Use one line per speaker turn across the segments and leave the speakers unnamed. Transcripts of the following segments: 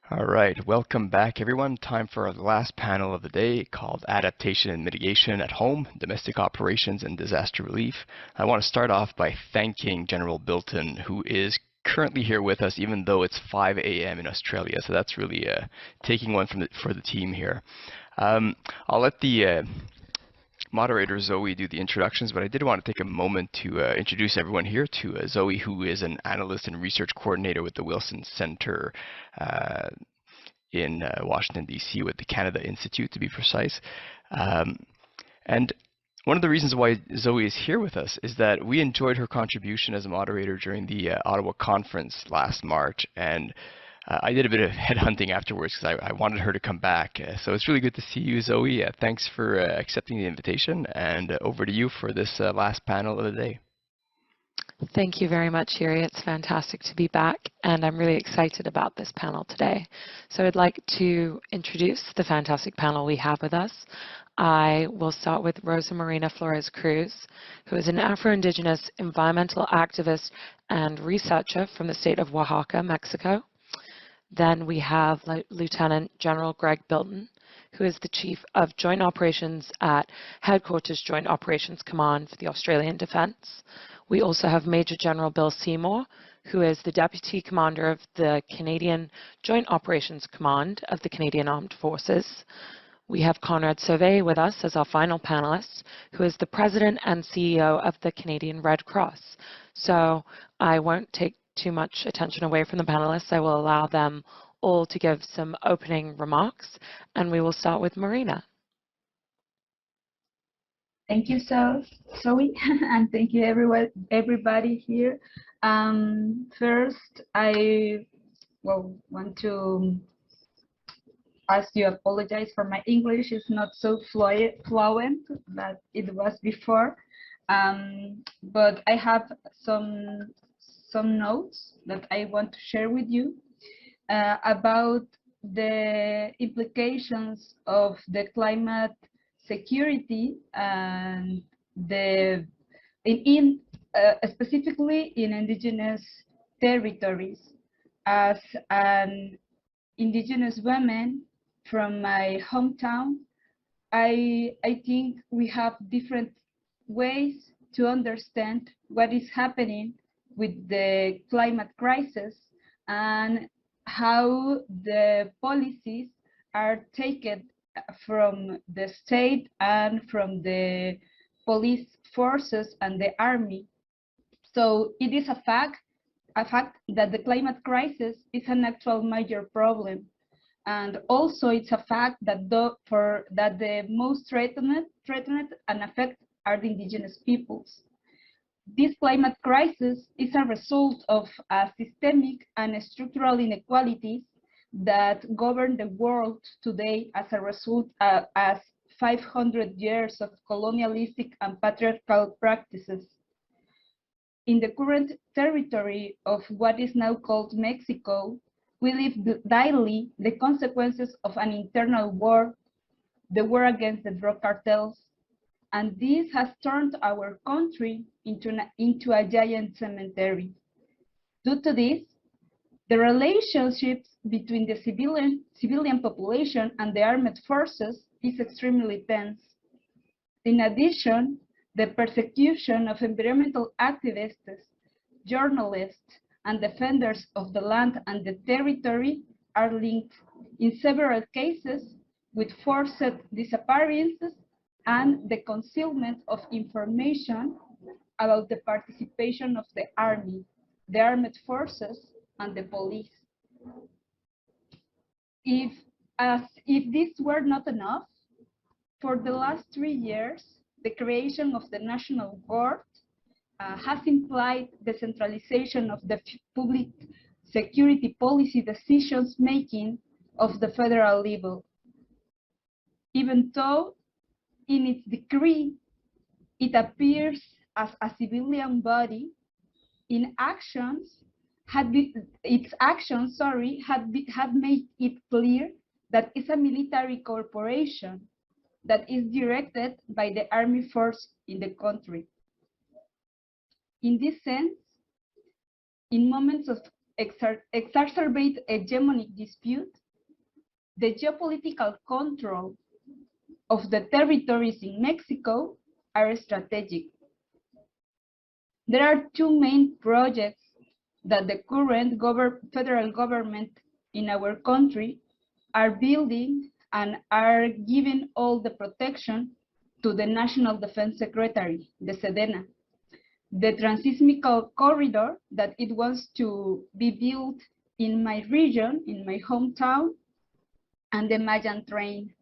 All right, welcome back everyone. Time for our last panel of the day called Adaptation and Mitigation at Home, Domestic Operations and Disaster Relief. I want to start off by thanking General Bilton, who is currently here with us even though it's 5 a.m. in Australia, so that's really taking one for the team here. I'll let the moderator Zoe do the introductions, but I did want to take a moment to introduce everyone here to Zoe, who is an analyst and research coordinator with the Wilson Center in Washington, D.C. with the Canada Institute, to be precise. And one of the reasons why Zoe is here with us is that we enjoyed her contribution as a moderator during the Ottawa conference last March, and I did a bit of headhunting afterwards because I wanted her to come back. So it's really good to see you, Zoe. Thanks for accepting the invitation, and over to you for this last panel of the day.
Thank you very much, Yuri. It's fantastic to be back, and I'm really excited about this panel today. So I'd like to introduce the fantastic panel we have with us. I will start with Rosa Marina Flores Cruz, who is an Afro-Indigenous environmental activist and researcher from the state of Oaxaca, Mexico. Then we have Lieutenant General Greg Bilton, who is the Chief of Joint Operations at Headquarters Joint Operations Command for the Australian Defence. We also have Major General Bill Seymour, who is the Deputy Commander of the Canadian Joint Operations Command of the Canadian Armed Forces. We have Conrad Sauvé with us as our final panelist, who is the President and CEO of the Canadian Red Cross. So I won't take too much attention away from the panelists. I will allow them all to give some opening remarks, and we will start with Marina.
Thank you, Zoe, and thank you everybody here. First, I want to ask you apologize for my English. It's not so fluent that it was before, but I have some notes that I want to share with you about the implications of the climate security and specifically in indigenous territories. As an indigenous woman from my hometown, I think we have different ways to understand what is happening with the climate crisis and how the policies are taken from the state and from the police forces and the army. So it is a fact that the climate crisis is an actual major problem. And also it's a fact that the most threatened and affected are the indigenous peoples. This climate crisis is a result of systemic and structural inequalities that govern the world today as a result as 500 years of colonialistic and patriarchal practices. In the current territory of what is now called Mexico, we live daily the consequences of an internal war, the war against the drug cartels, and this has turned our country into a giant cemetery. Due to this, the relationships between the civilian population and the armed forces is extremely tense. In addition, the persecution of environmental activists, journalists, and defenders of the land and the territory are linked, in several cases, with forced disappearances and the concealment of information about the participation of the army, the armed forces, and the police. If this were not enough, for the last 3 years, the creation of the National Guard has implied the centralization of the public security policy decisions making of the federal level. Even though in its decree, it appears as a civilian body, its actions had made it clear that it's a military corporation that is directed by the army force in the country. In this sense, in moments of exacerbate hegemonic dispute, the geopolitical control of the territories in Mexico are strategic. There are two main projects that the current federal government in our country are building and are giving all the protection to the National Defense Secretary, the SEDENA. The transseismical corridor that it wants to be built in my region, in my hometown, and the Mayan train.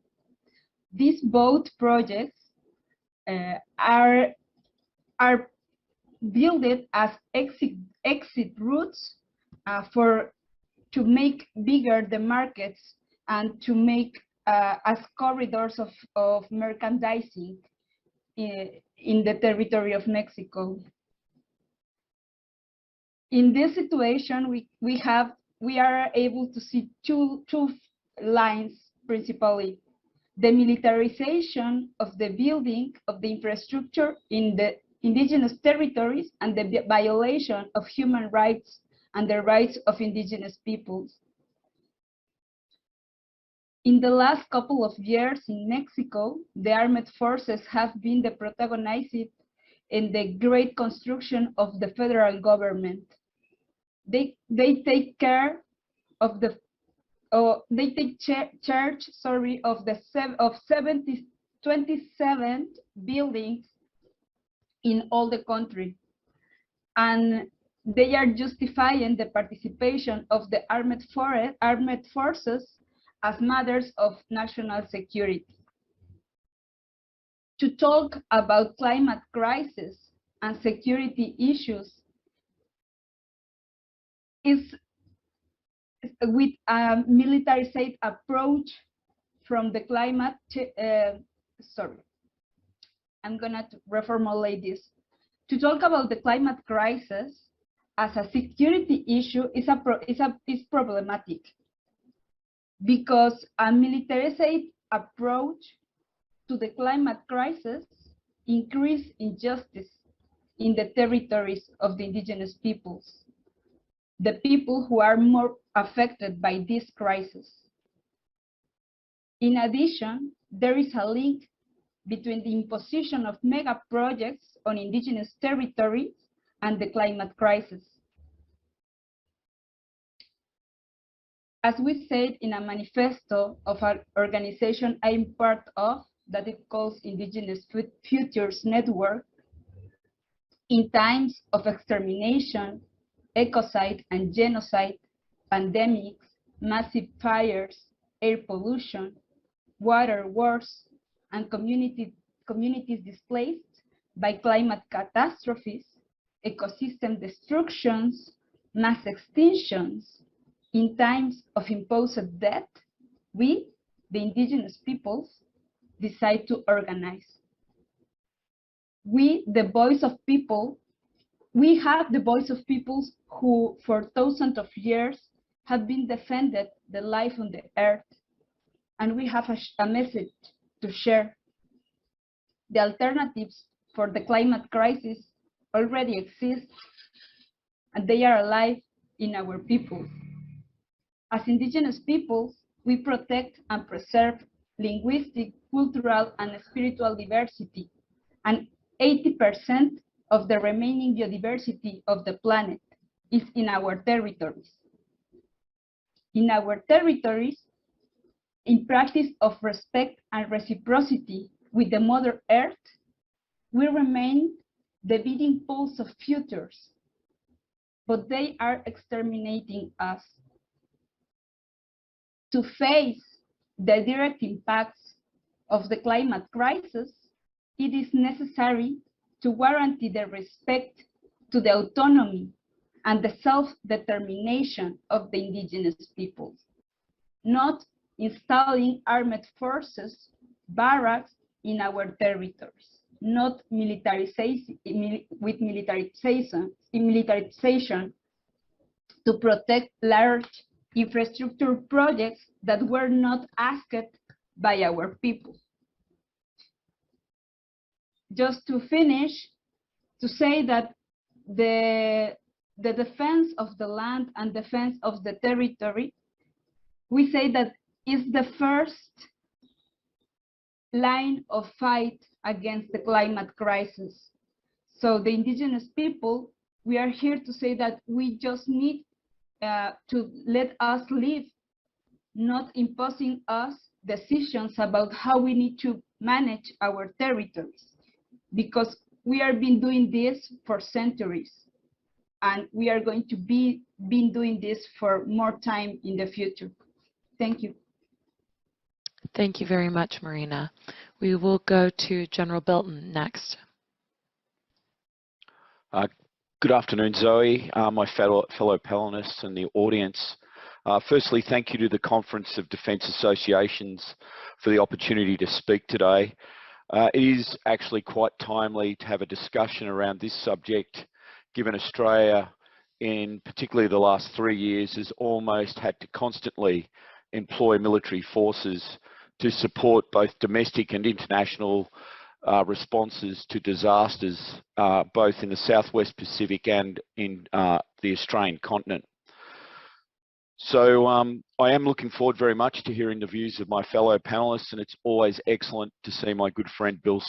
These both projects are built as exit routes to make bigger the markets and to make as corridors of merchandising in the territory of Mexico. In this situation, we are able to see two lines principally: the militarization of the building of the infrastructure in the indigenous territories and the violation of human rights and the rights of indigenous peoples. In the last couple of years in Mexico, the armed forces have been the protagonists in the great construction of the federal government. They take care of the they take charge, of the 27 buildings in all the country, and they are justifying the participation of the armed forces as matters of national security. To talk about climate crisis and security issues is with a militarized approach from the climate. I'm gonna reformulate this. To talk about the climate crisis as a security issue is problematic, because a militarized approach to the climate crisis increases injustice in the territories of the indigenous peoples, the people who are more affected by this crisis. In addition, there is a link between the imposition of mega projects on indigenous territories and the climate crisis. As we said in a manifesto of an organization I'm part of that it calls Indigenous Futures Network, in times of extermination, ecocide and genocide, pandemics, massive fires, air pollution, water wars, and communities displaced by climate catastrophes, ecosystem destructions, mass extinctions, in times of imposed death, we, the indigenous peoples, decide to organize. We have the voice of peoples who, for thousands of years, have been defended the life on the earth, and we have a message to share. The alternatives for the climate crisis already exist, and they are alive in our peoples. As indigenous peoples, we protect and preserve linguistic, cultural, and spiritual diversity, and 80% of the remaining biodiversity of the planet is in our territories. In our territories, in practice of respect and reciprocity with the Mother Earth, we remain the beating pulse of futures, but they are exterminating us. To face the direct impacts of the climate crisis, it is necessary to guarantee the respect to the autonomy and the self-determination of the indigenous peoples, not installing armed forces, barracks in our territories, not militarization to protect large infrastructure projects that were not asked by our people. Just to finish, to say that the the defense of the land and defense of the territory, we say that is the first line of fight against the climate crisis. So the indigenous people, we are here to say that we just need to let us live, not imposing us decisions about how we need to manage our territories, because we have been doing this for centuries, and we are going to be doing this for more time in the future. Thank you.
Thank you very much, Marina. We will go to General Bilton next.
Good afternoon, Zoe, my fellow panelists and the audience. Firstly, thank you to the Conference of Defence Associations for the opportunity to speak today. It is actually quite timely to have a discussion around this subject, given Australia, in particularly the last 3 years, has almost had to constantly employ military forces to support both domestic and international responses to disasters, both in the Southwest Pacific and in the Australian continent. So I am looking forward very much to hearing the views of my fellow panelists, and it's always excellent to see my good friend Bill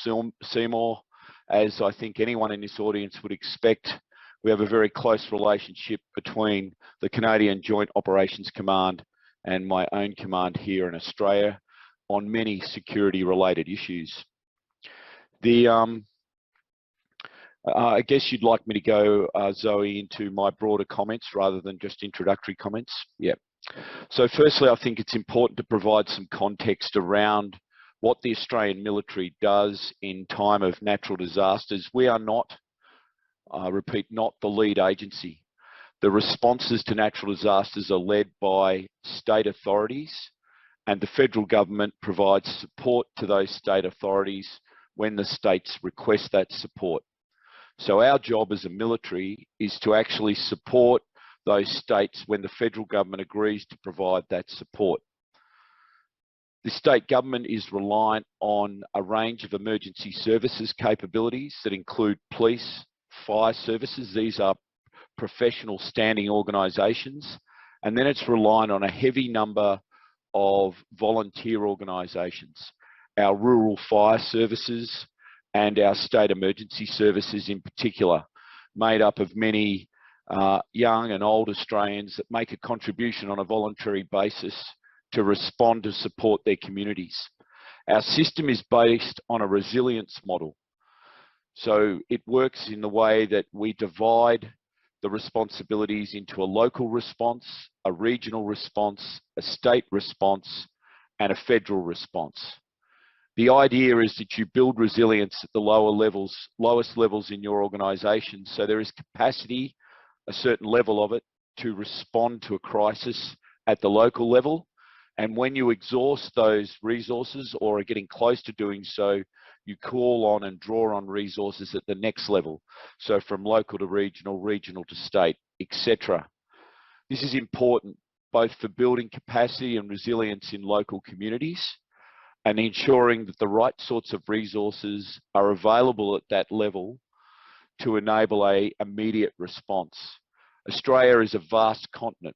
Seymour. As I think anyone in this audience would expect, we have a very close relationship between the Canadian Joint Operations Command and my own command here in Australia on many security-related issues. I guess you'd like me to go, Zoe, into my broader comments rather than just introductory comments. Yeah. So firstly, I think it's important to provide some context around what the Australian military does in time of natural disasters. We are not, I repeat, not the lead agency. The responses to natural disasters are led by state authorities, and the federal government provides support to those state authorities when the states request that support. So our job as a military is to actually support those states when the federal government agrees to provide that support. The state government is reliant on a range of emergency services capabilities that include police, fire services. These are professional standing organisations. And then it's reliant on a heavy number of volunteer organisations, our rural fire services and our state emergency services in particular, made up of many young and old Australians that make a contribution on a voluntary basis to respond to support their communities. Our system is based on a resilience model. So it works in the way that we divide the responsibilities into a local response, a regional response, a state response, and a federal response. The idea is that you build resilience at the lowest levels in your organisation. So there is capacity, a certain level of it, to respond to a crisis at the local level. And when you exhaust those resources or are getting close to doing so, you call on and draw on resources at the next level. So from local to regional, regional to state, etc. This is important both for building capacity and resilience in local communities, and ensuring that the right sorts of resources are available at that level to enable an immediate response. Australia is a vast continent.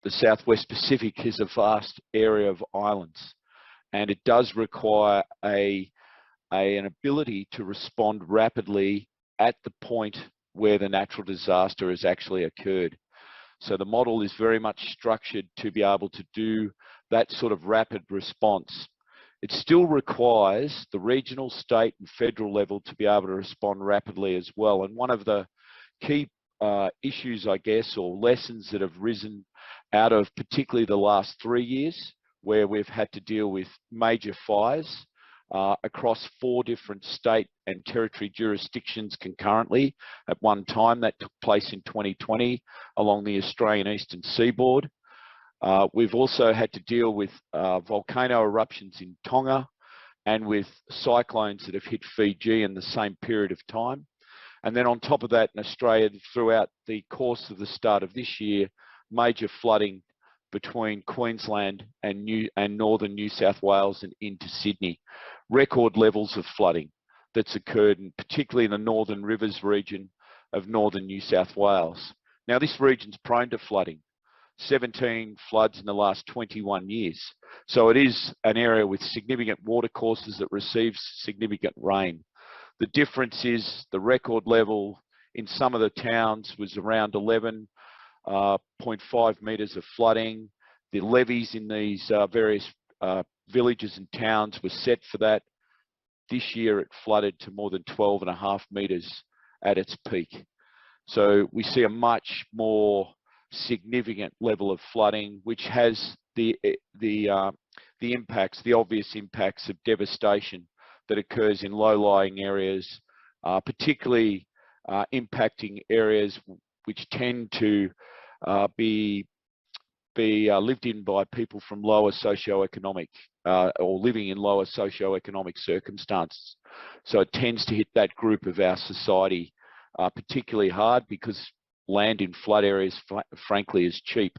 The Southwest Pacific is a vast area of islands, and it does require an ability to respond rapidly at the point where the natural disaster has actually occurred. So the model is very much structured to be able to do that sort of rapid response. It still requires the regional, state and federal level to be able to respond rapidly as well. And one of the key issues, I guess, or lessons that have risen out of particularly the last 3 years, where we've had to deal with major fires across 4 different state and territory jurisdictions concurrently at one time. That took place in 2020 along the Australian eastern seaboard. We've also had to deal with volcano eruptions in Tonga and with cyclones that have hit Fiji in the same period of time. And then on top of that, in Australia, throughout the course of the start of this year, major flooding between Queensland and northern New South Wales and into Sydney. Record levels of flooding that's occurred, particularly in the Northern Rivers region of northern New South Wales. Now, this region's prone to flooding. 17 floods in the last 21 years. So it is an area with significant water courses that receives significant rain. The difference is the record level in some of the towns was around 11.5 metres of flooding. The levees in these various villages and towns were set for that. This year it flooded to more than 12.5 metres at its peak. So we see a much more significant level of flooding, which has the impacts, the obvious impacts of devastation that occurs in low-lying areas, particularly impacting areas which tend to be lived in by people from lower socioeconomic or living in lower socioeconomic circumstances. So it tends to hit that group of our society particularly hard because land in flood areas, frankly, is cheap.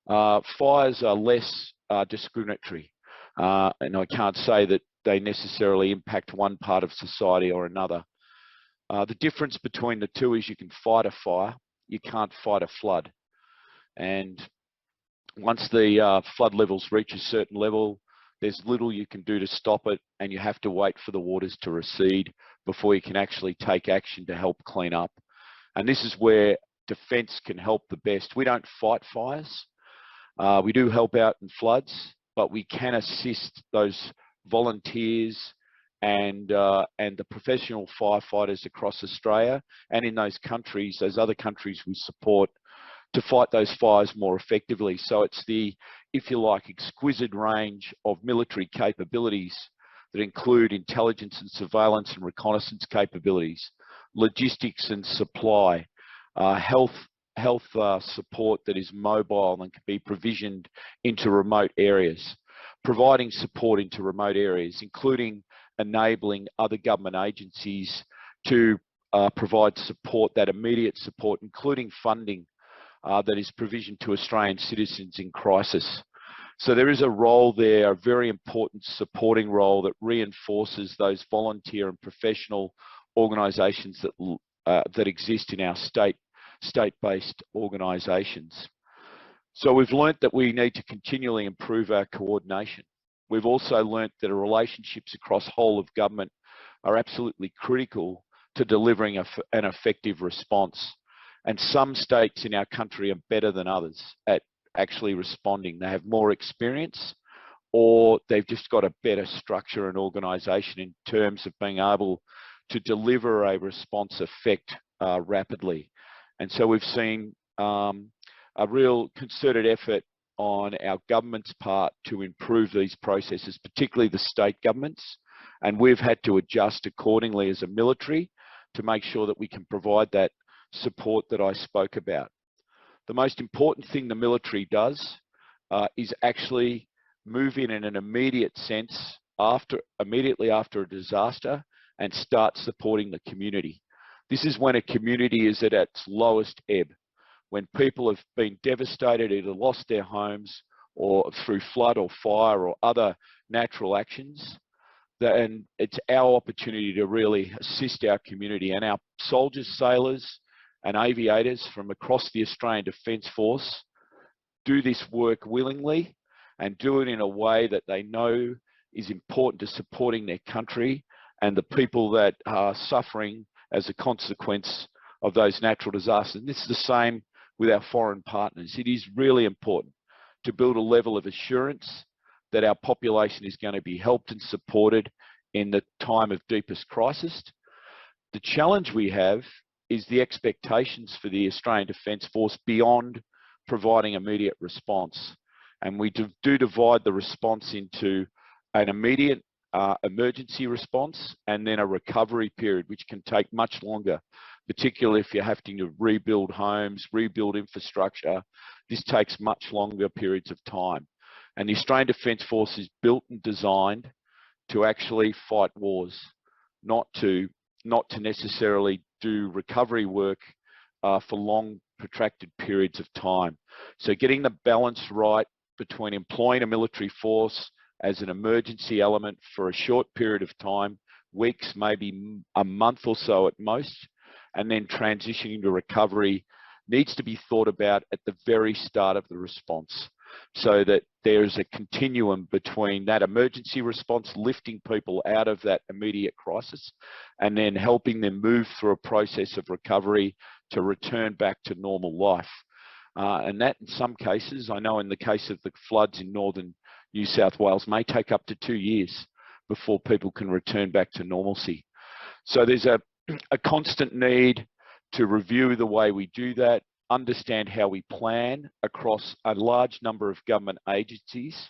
Fires are less discriminatory, and I can't say that they necessarily impact one part of society or another. The difference between the two is you can fight a fire, you can't fight a flood. And once the flood levels reach a certain level, there's little you can do to stop it, and you have to wait for the waters to recede before you can actually take action to help clean up. And this is where defence can help the best. We don't fight fires. We do help out in floods, but we can assist those volunteers and the professional firefighters across Australia and in those countries, those other countries we support, to fight those fires more effectively. So it's the, if you like, exquisite range of military capabilities that include intelligence and surveillance and reconnaissance capabilities, logistics and supply, health support that is mobile and can be provisioned into remote areas, providing support into remote areas, including enabling other government agencies to provide support, that immediate support, including funding that is provisioned to Australian citizens in crisis. So there is a role there, a very important supporting role that reinforces those volunteer and professional organisations that exist in our state-based organisations. So we've learnt that we need to continually improve our coordination. We've also learnt that relationships across whole of government are absolutely critical to delivering an effective response. And some states in our country are better than others at actually responding. They have more experience, or they've just got a better structure and organisation in terms of being able to deliver a response effect rapidly. And so we've seen a real concerted effort on our government's part to improve these processes, particularly the state governments. And we've had to adjust accordingly as a military to make sure that we can provide that support that I spoke about. The most important thing the military does is actually move in an immediate sense immediately after a disaster and start supporting the community. This is when a community is at its lowest ebb, when people have been devastated, either lost their homes or through flood or fire or other natural actions. And it's our opportunity to really assist our community, and our soldiers, sailors and aviators from across the Australian Defence Force do this work willingly and do it in a way that they know is important to supporting their country and the people that are suffering as a consequence of those natural disasters. And this is the same with our foreign partners. It is really important to build a level of assurance that our population is going to be helped and supported in the time of deepest crisis. The challenge we have is the expectations for the Australian Defence Force beyond providing immediate response. And we do divide the response into an immediate emergency response and then a recovery period, which can take much longer, particularly if you're having to rebuild homes, rebuild infrastructure. This takes much longer periods of time. And the Australian Defence Force is built and designed to actually fight wars, not to necessarily do recovery work for long protracted periods of time. So getting the balance right between employing a military force as an emergency element for a short period of time, weeks, maybe a month or so at most, and then transitioning to recovery needs to be thought about at the very start of the response, so that there's a continuum between that emergency response, lifting people out of that immediate crisis, and then helping them move through a process of recovery to return back to normal life. And that, in some cases, I know in the case of the floods in northern New South Wales, may take up to 2 years before people can return back to normalcy. So there's a constant need to review the way we do that, understand how we plan across a large number of government agencies,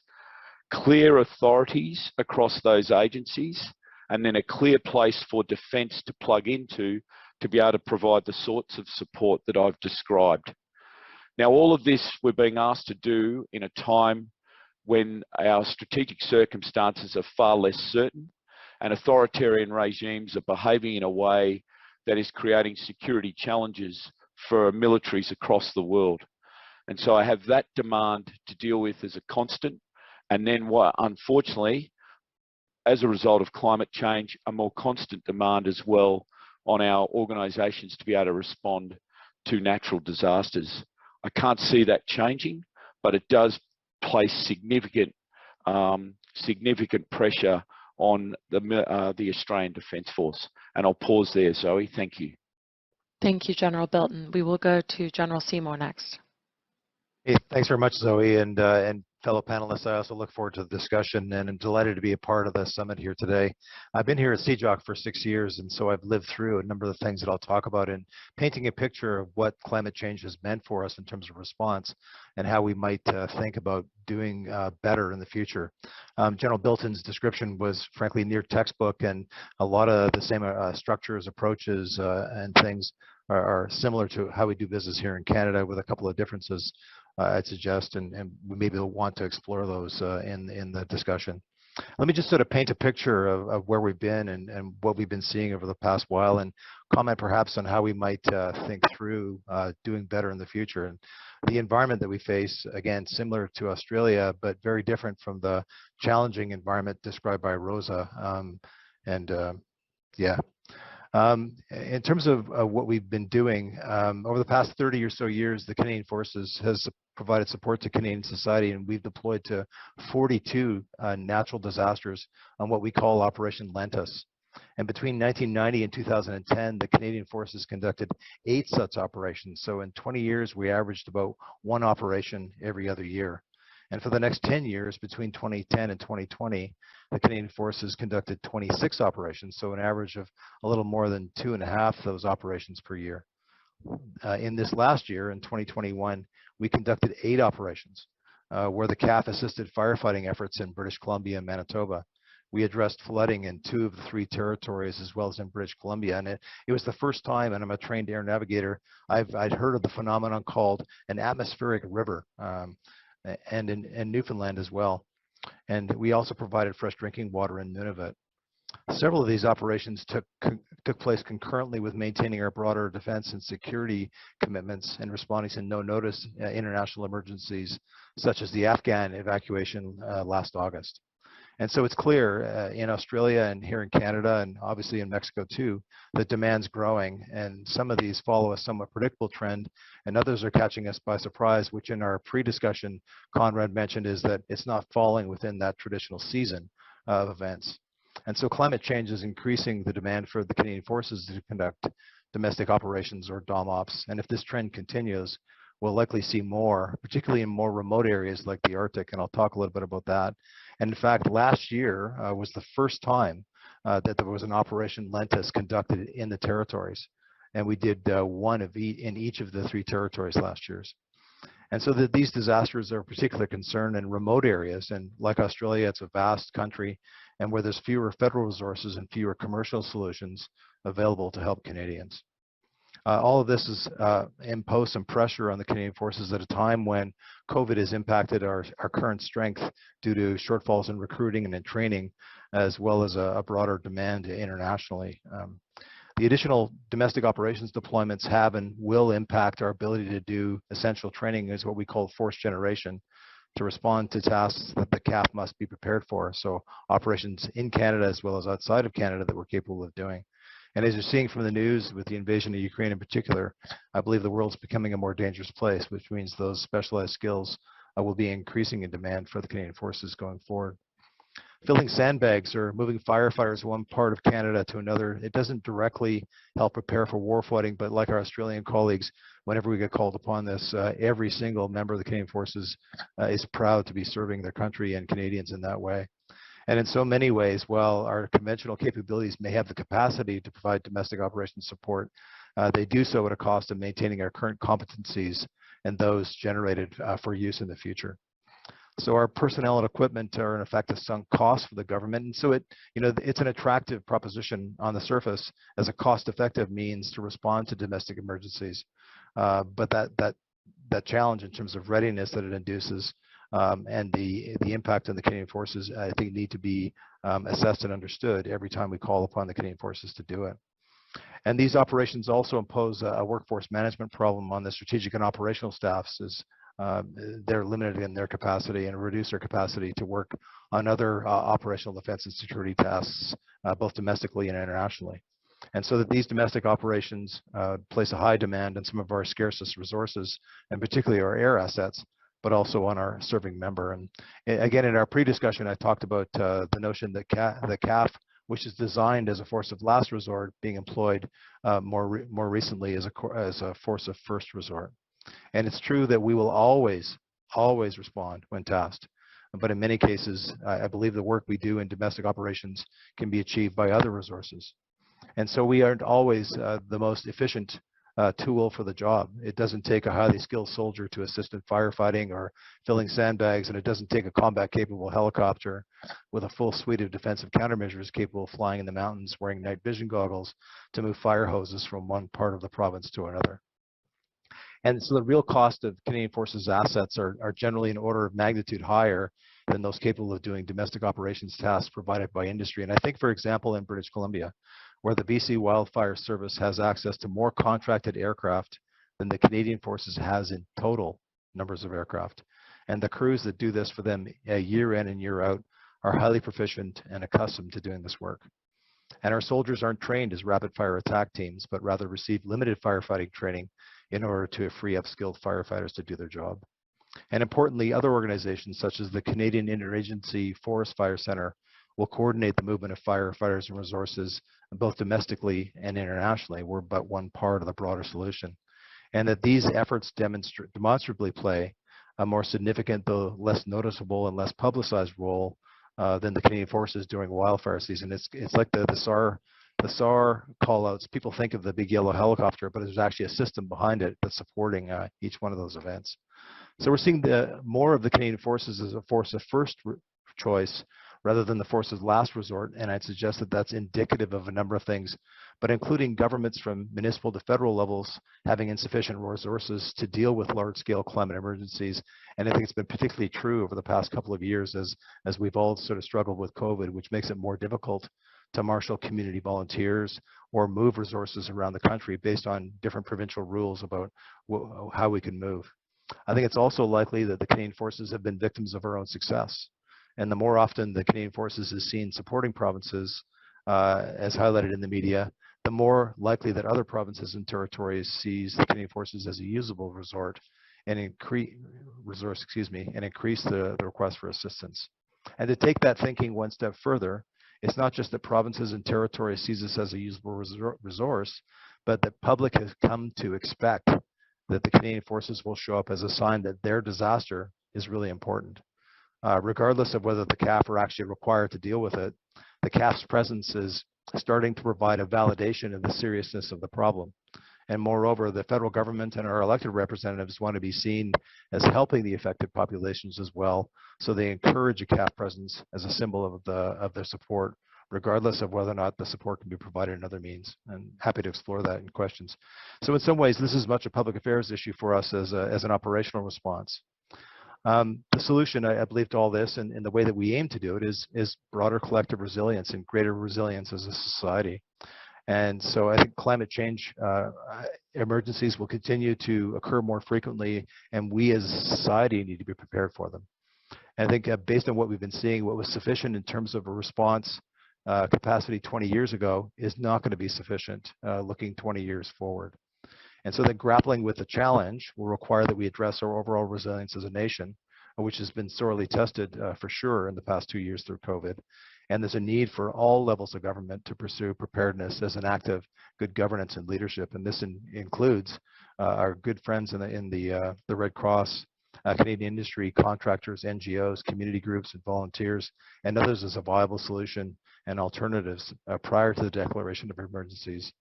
clear authorities across those agencies, and then a clear place for defence to plug into to be able to provide the sorts of support that I've described. Now, all of this we're being asked to do in a time when our strategic circumstances are far less certain and authoritarian regimes are behaving in a way that is creating security challenges for militaries across the world. And so I have that demand to deal with as a constant, and then what, unfortunately, as a result of climate change, a more constant demand as well on our organisations to be able to respond to natural disasters. I can't see that changing, but it does place significant pressure on the Australian Defence Force. And I'll pause there, Zoe. Thank you.
Thank you, General Bilton. We will go to General Seymour next.
Hey, thanks very much, Zoe, and fellow panelists. I also look forward to the discussion, and I'm delighted to be a part of the summit here today. I've been here at CJOC for 6 years, and so I've lived through a number of the things that I'll talk about in painting a picture of what climate change has meant for us in terms of response and how we might think about doing better in the future. General Bilton's description was frankly near textbook, and a lot of the same structures, approaches, and things are similar to how we do business here in Canada, with a couple of differences. I'd suggest, and we maybe want to explore those in the discussion. Let me just sort of paint a picture of where we've been and what we've been seeing over the past while, and comment perhaps on how we might think through doing better in the future. And the environment that we face, again, similar to Australia, but very different from the challenging environment described by Rosa. In terms of what we've been doing, over the past 30 or so years, the Canadian Forces has provided support to Canadian society, and we've deployed to 42 natural disasters on what we call Operation Lentus. And between 1990 and 2010, the Canadian Forces conducted 8 such operations. So in 20 years, we averaged about 1 operation every other year. And for the next 10 years, between 2010 and 2020, the Canadian Forces conducted 26 operations, so an average of a little more than 2.5 of those operations per year. In this last year, in 2021, we conducted 8 operations, where the CAF assisted firefighting efforts in British Columbia and Manitoba. We addressed flooding in 2 of the 3 territories, as well as in British Columbia. And it was the first time, and I'm a trained air navigator, I'd heard of the phenomenon called an atmospheric river, and in Newfoundland as well. And we also provided fresh drinking water in Nunavut. Several of these operations took place concurrently with maintaining our broader defense and security commitments and responding to no-notice international emergencies, such as the Afghan evacuation last August. And so it's clear in Australia and here in Canada, and obviously in Mexico too, that demand's growing, and some of these follow a somewhat predictable trend, and others are catching us by surprise, which in our pre-discussion, Conrad mentioned, is that it's not falling within that traditional season of events. And so climate change is increasing the demand for the Canadian Forces to conduct domestic operations, or DOMOPs, and if this trend continues, we'll likely see more, particularly in more remote areas like the Arctic, and I'll talk a little bit about that. And in fact, last year was the first time that there was an Operation Lentus conducted in the territories, and we did one in each of the 3 territories last year. And so these disasters are of particular concern in remote areas, and like Australia, it's a vast country, and where there's fewer federal resources and fewer commercial solutions available to help Canadians. All of this has imposed some pressure on the Canadian Forces at a time when COVID has impacted our current strength due to shortfalls in recruiting and in training, as well as a broader demand internationally. The additional domestic operations deployments have and will impact our ability to do essential training, as what we call force generation, to respond to tasks that the CAF must be prepared for. So operations in Canada as well as outside of Canada that we're capable of doing. And as you're seeing from the news with the invasion of Ukraine in particular, I believe the world's becoming a more dangerous place, which means those specialized skills will be increasing in demand for the Canadian Forces going forward. Filling sandbags or moving firefighters one part of Canada to another, it doesn't directly help prepare for warfighting, but like our Australian colleagues, whenever we get called upon this, every single member of the Canadian Forces is proud to be serving their country and Canadians in that way. And in so many ways, while our conventional capabilities may have the capacity to provide domestic operations support, they do so at a cost of maintaining our current competencies and those generated for use in the future. So our personnel and equipment are in effect a sunk cost for the government, and so it's an attractive proposition on the surface as a cost-effective means to respond to domestic emergencies. But that challenge in terms of readiness that it induces and the impact on the Canadian Forces, I think, need to be assessed and understood every time we call upon the Canadian Forces to do it. And these operations also impose a workforce management problem on the strategic and operational staffs, as they're limited in their capacity and reduce their capacity to work on other operational defense and security tasks, both domestically and internationally. And so that these domestic operations place a high demand on some of our scarcest resources, and particularly our air assets, but also on our serving member. And again, in our pre-discussion, I talked about the notion that the CAF, which is designed as a force of last resort, being employed more recently as a force of first resort. And it's true that we will always respond when tasked. But in many cases, I believe the work we do in domestic operations can be achieved by other resources. And so we aren't always the most efficient tool for the job. It doesn't take a highly skilled soldier to assist in firefighting or filling sandbags, and it doesn't take a combat-capable helicopter with a full suite of defensive countermeasures capable of flying in the mountains wearing night vision goggles to move fire hoses from one part of the province to another. And so the real cost of Canadian Forces assets are generally an order of magnitude higher than those capable of doing domestic operations tasks provided by industry. And I think, for example, in British Columbia, where the BC Wildfire Service has access to more contracted aircraft than the Canadian Forces has in total numbers of aircraft. And the crews that do this for them year in and year out are highly proficient and accustomed to doing this work. And our soldiers aren't trained as rapid fire attack teams, but rather receive limited firefighting training in order to free up skilled firefighters to do their job. And importantly, other organizations such as the Canadian Interagency Forest Fire Center will coordinate the movement of firefighters and resources both domestically and internationally. We're but one part of the broader solution. And that these efforts demonstrably play a more significant, though less noticeable and less publicized role than the Canadian Forces during wildfire season. It's like the SAR call-outs. People think of the big yellow helicopter, but there's actually a system behind it that's supporting each one of those events. So we're seeing more of the Canadian Forces as a force of first choice rather than the force's last resort, and I'd suggest that that's indicative of a number of things, but including governments from municipal to federal levels having insufficient resources to deal with large-scale climate emergencies. And I think it's been particularly true over the past couple of years as we've all sort of struggled with COVID, which makes it more difficult to marshal community volunteers or move resources around the country based on different provincial rules about how we can move. I think it's also likely that the Canadian Forces have been victims of our own success. And the more often the Canadian Forces is seen supporting provinces, as highlighted in the media, the more likely that other provinces and territories sees the Canadian Forces as a usable resort and increase the request for assistance. And to take that thinking one step further, it's not just that provinces and territories sees this as a usable resource, but the public has come to expect that the Canadian Forces will show up as a sign that their disaster is really important. Regardless of whether the CAF are actually required to deal with it, the CAF's presence is starting to provide a validation of the seriousness of the problem. And moreover, the federal government and our elected representatives want to be seen as helping the affected populations as well, so they encourage a CAF presence as a symbol of their support, regardless of whether or not the support can be provided in other means. And happy to explore that in questions. So in some ways, this is much a public affairs issue for us as an operational response. The solution, I believe, to all this, and the way that we aim to do it, is broader collective resilience and greater resilience as a society. And so I think climate change emergencies will continue to occur more frequently, and we as a society need to be prepared for them. And I think based on what we've been seeing, what was sufficient in terms of a response capacity 20 years ago is not going to be sufficient looking 20 years forward. And so that grappling with the challenge will require that we address our overall resilience as a nation, which has been sorely tested for sure in the past 2 years through COVID. And there's a need for all levels of government to pursue preparedness as an act of good governance and leadership. And this includes our good friends in the Red Cross, Canadian industry, contractors, NGOs, community groups, and volunteers, and others as a viable solution and alternatives prior to the declaration of emergencies,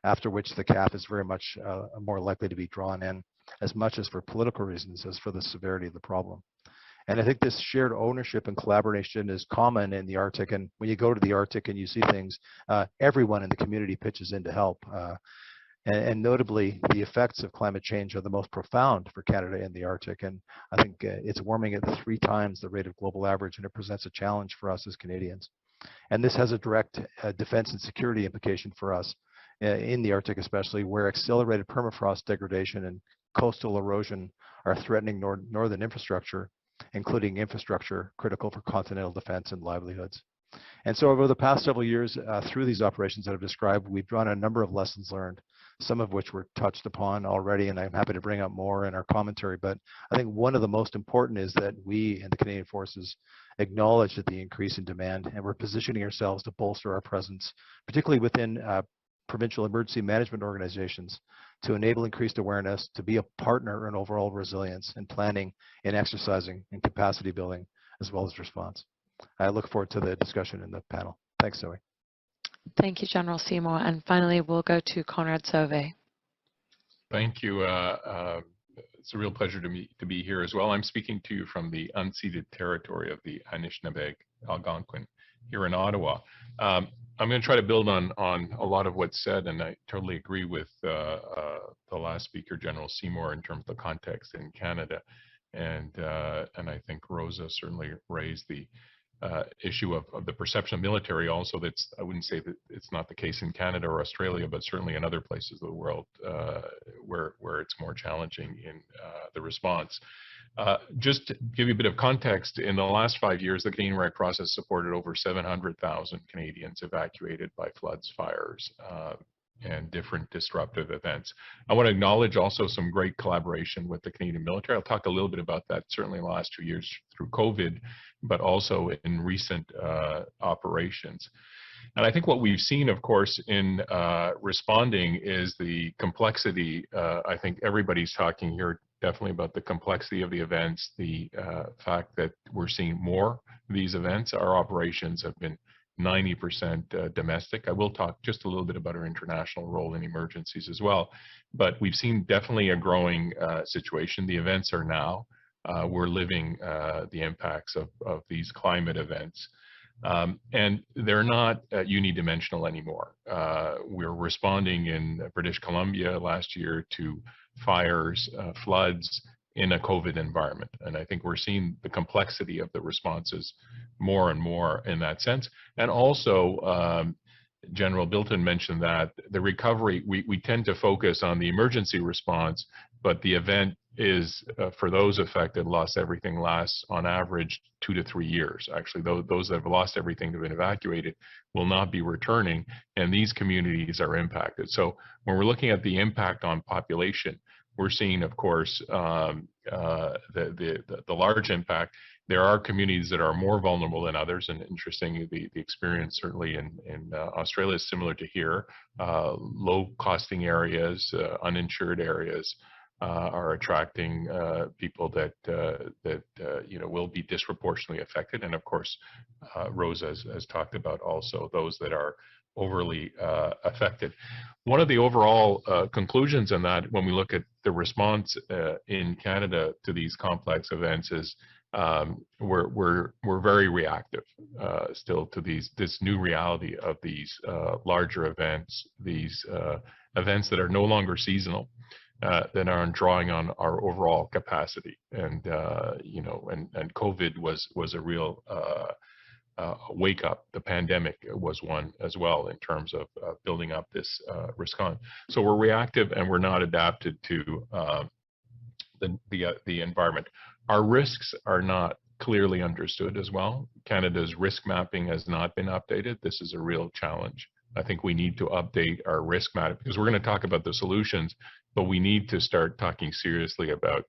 after which the cap is very much more likely to be drawn in, as much as for political reasons as for the severity of the problem. And I think this shared ownership and collaboration is common in the Arctic. And when you go to the Arctic and you see things, everyone in the community pitches in to help. And notably, the effects of climate change are the most profound for Canada in the Arctic. And I think it's warming at 3 times the rate of global average, and it presents a challenge for us as Canadians. And this has a direct defense and security implication for us in the Arctic, especially where accelerated permafrost degradation and coastal erosion are threatening northern infrastructure, including infrastructure critical for continental defense and livelihoods. And so over the past several years, through these operations that I've described, we've drawn a number of lessons learned, some of which were touched upon already, and I'm happy to bring up more in our commentary. But I think one of the most important is that we in the Canadian Forces acknowledge that the increase in demand, and we're positioning ourselves to bolster our presence, particularly within provincial emergency management organizations, to enable increased awareness, to be a partner in overall resilience and planning and exercising and capacity building, as well as response. I look forward to the discussion in the panel. Thanks, Zoe.
Thank you, General Seymour. And finally, we'll go to Conrad Sauvé.
Thank you. It's a real pleasure to be here as well. I'm speaking to you from the unceded territory of the Anishinaabe Algonquin here in Ottawa. I'm going to try to build on a lot of what's said, and I totally agree with the last speaker, General Seymour, in terms of the context in Canada. And I think Rosa certainly raised the issue of the perception of military also. That's, I wouldn't say that it's not the case in Canada or Australia, but certainly in other places of the world where it's more challenging in the response. Just to give you a bit of context, in the last 5 years, the Canadian Red Cross has supported over 700,000 Canadians evacuated by floods, fires, and different disruptive events. I want to acknowledge also some great collaboration with the Canadian military. I'll talk a little bit about that certainly in the last 2 years through COVID, but also in recent operations. And I think what we've seen, of course, in responding is the complexity. I think everybody's talking here definitely about the complexity of the events, the fact that we're seeing more of these events. Our operations have been 90% domestic. I will talk just a little bit about our international role in emergencies as well, but we've seen definitely a growing situation. The events are now. We're living the impacts of these climate events. And they're not unidimensional anymore. We're responding in British Columbia last year to fires, floods in a COVID environment. And I think we're seeing the complexity of the responses more and more in that sense. And also, General Bilton mentioned that the recovery, we tend to focus on the emergency response, but the event is, for those affected, lost everything, lasts on average 2 to 3 years. Actually, those that have lost everything, have been evacuated, will not be returning, and these communities are impacted. So when we're looking at the impact on population, we're seeing, of course, the large impact. There are communities that are more vulnerable than others, and interestingly, the experience certainly in Australia is similar to here. Low-costing areas, uninsured areas are attracting people that will be disproportionately affected, and of course, Rosa has talked about also those that are overly affected. One of the overall conclusions on that, when we look at the response in Canada to these complex events, is we're very reactive still to this new reality of these larger events, these events that are no longer seasonal, that are drawing on our overall capacity. And and COVID was a real wake up. The pandemic was one as well in terms of building up this response. So we're reactive and we're not adapted to the environment. Our risks are not clearly understood as well. Canada's risk mapping has not been updated. This is a real challenge. I think we need to update our risk map because we're going to talk about the solutions, but we need to start talking seriously about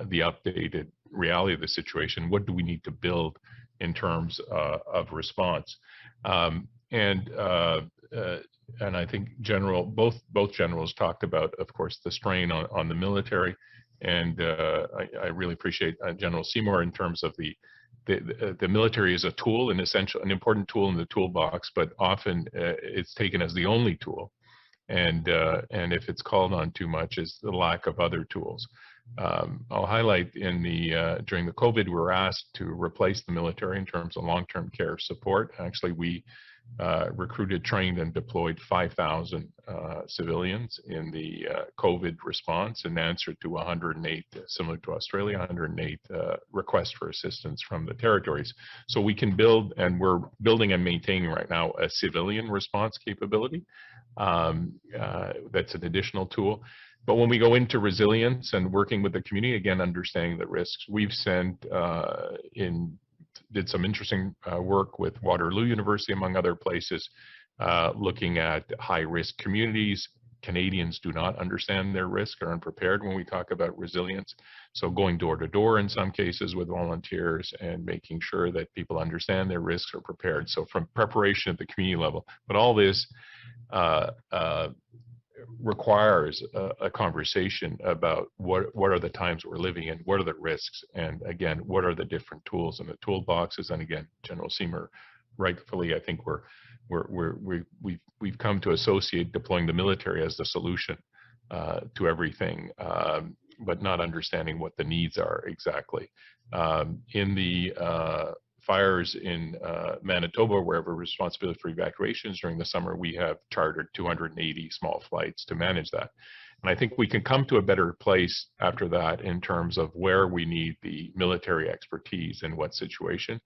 the updated reality of the situation. What do we need to build in terms of response? And I think both generals talked about, of course, the strain on the military. And I really appreciate General Seymour in terms of the military is a tool, an important tool in the toolbox, but often it's taken as the only tool. And if it's called on too much, is the lack of other tools. I'll highlight during the COVID, we were asked to replace the military in terms of long-term care support. Actually, we recruited, trained, and deployed 5,000 civilians in the COVID response in answer to 108, similar to Australia, 108 requests for assistance from the territories. So we can build, and we're building and maintaining right now, a civilian response capability. That's an additional tool. But when we go into resilience and working with the community, again, understanding the risks, we've did some interesting work with Waterloo University, among other places, looking at high-risk communities. Canadians do not understand their risk, are unprepared when we talk about resilience. So going door to door in some cases with volunteers and making sure that people understand their risks, are prepared. So from preparation at the community level, but all this requires a conversation about what are the times we're living in, what are the risks, and again, what are the different tools in the toolboxes. And again, General Seymour, rightfully, I think we've come to associate deploying the military as the solution to everything, but not understanding what the needs are exactly. In the fires in Manitoba, wherever responsibility for evacuations during the summer, we have chartered 280 small flights to manage that. And I think we can come to a better place after that in terms of where we need the military expertise in what situation.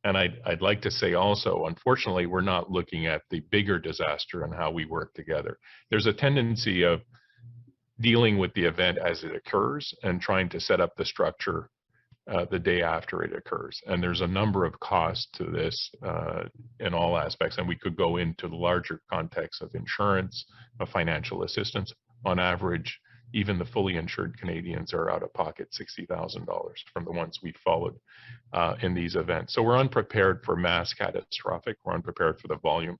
And I'd like to say also, unfortunately, we're not looking at the bigger disaster and how we work together. There's a tendency of dealing with the event as it occurs and trying to set up the structure the day after it occurs. And there's a number of costs to this in all aspects. And we could go into the larger context of insurance, of financial assistance. On average, even the fully insured Canadians are out of pocket $60,000 from the ones we followed in these events. So we're unprepared for mass catastrophic. We're unprepared for the volume.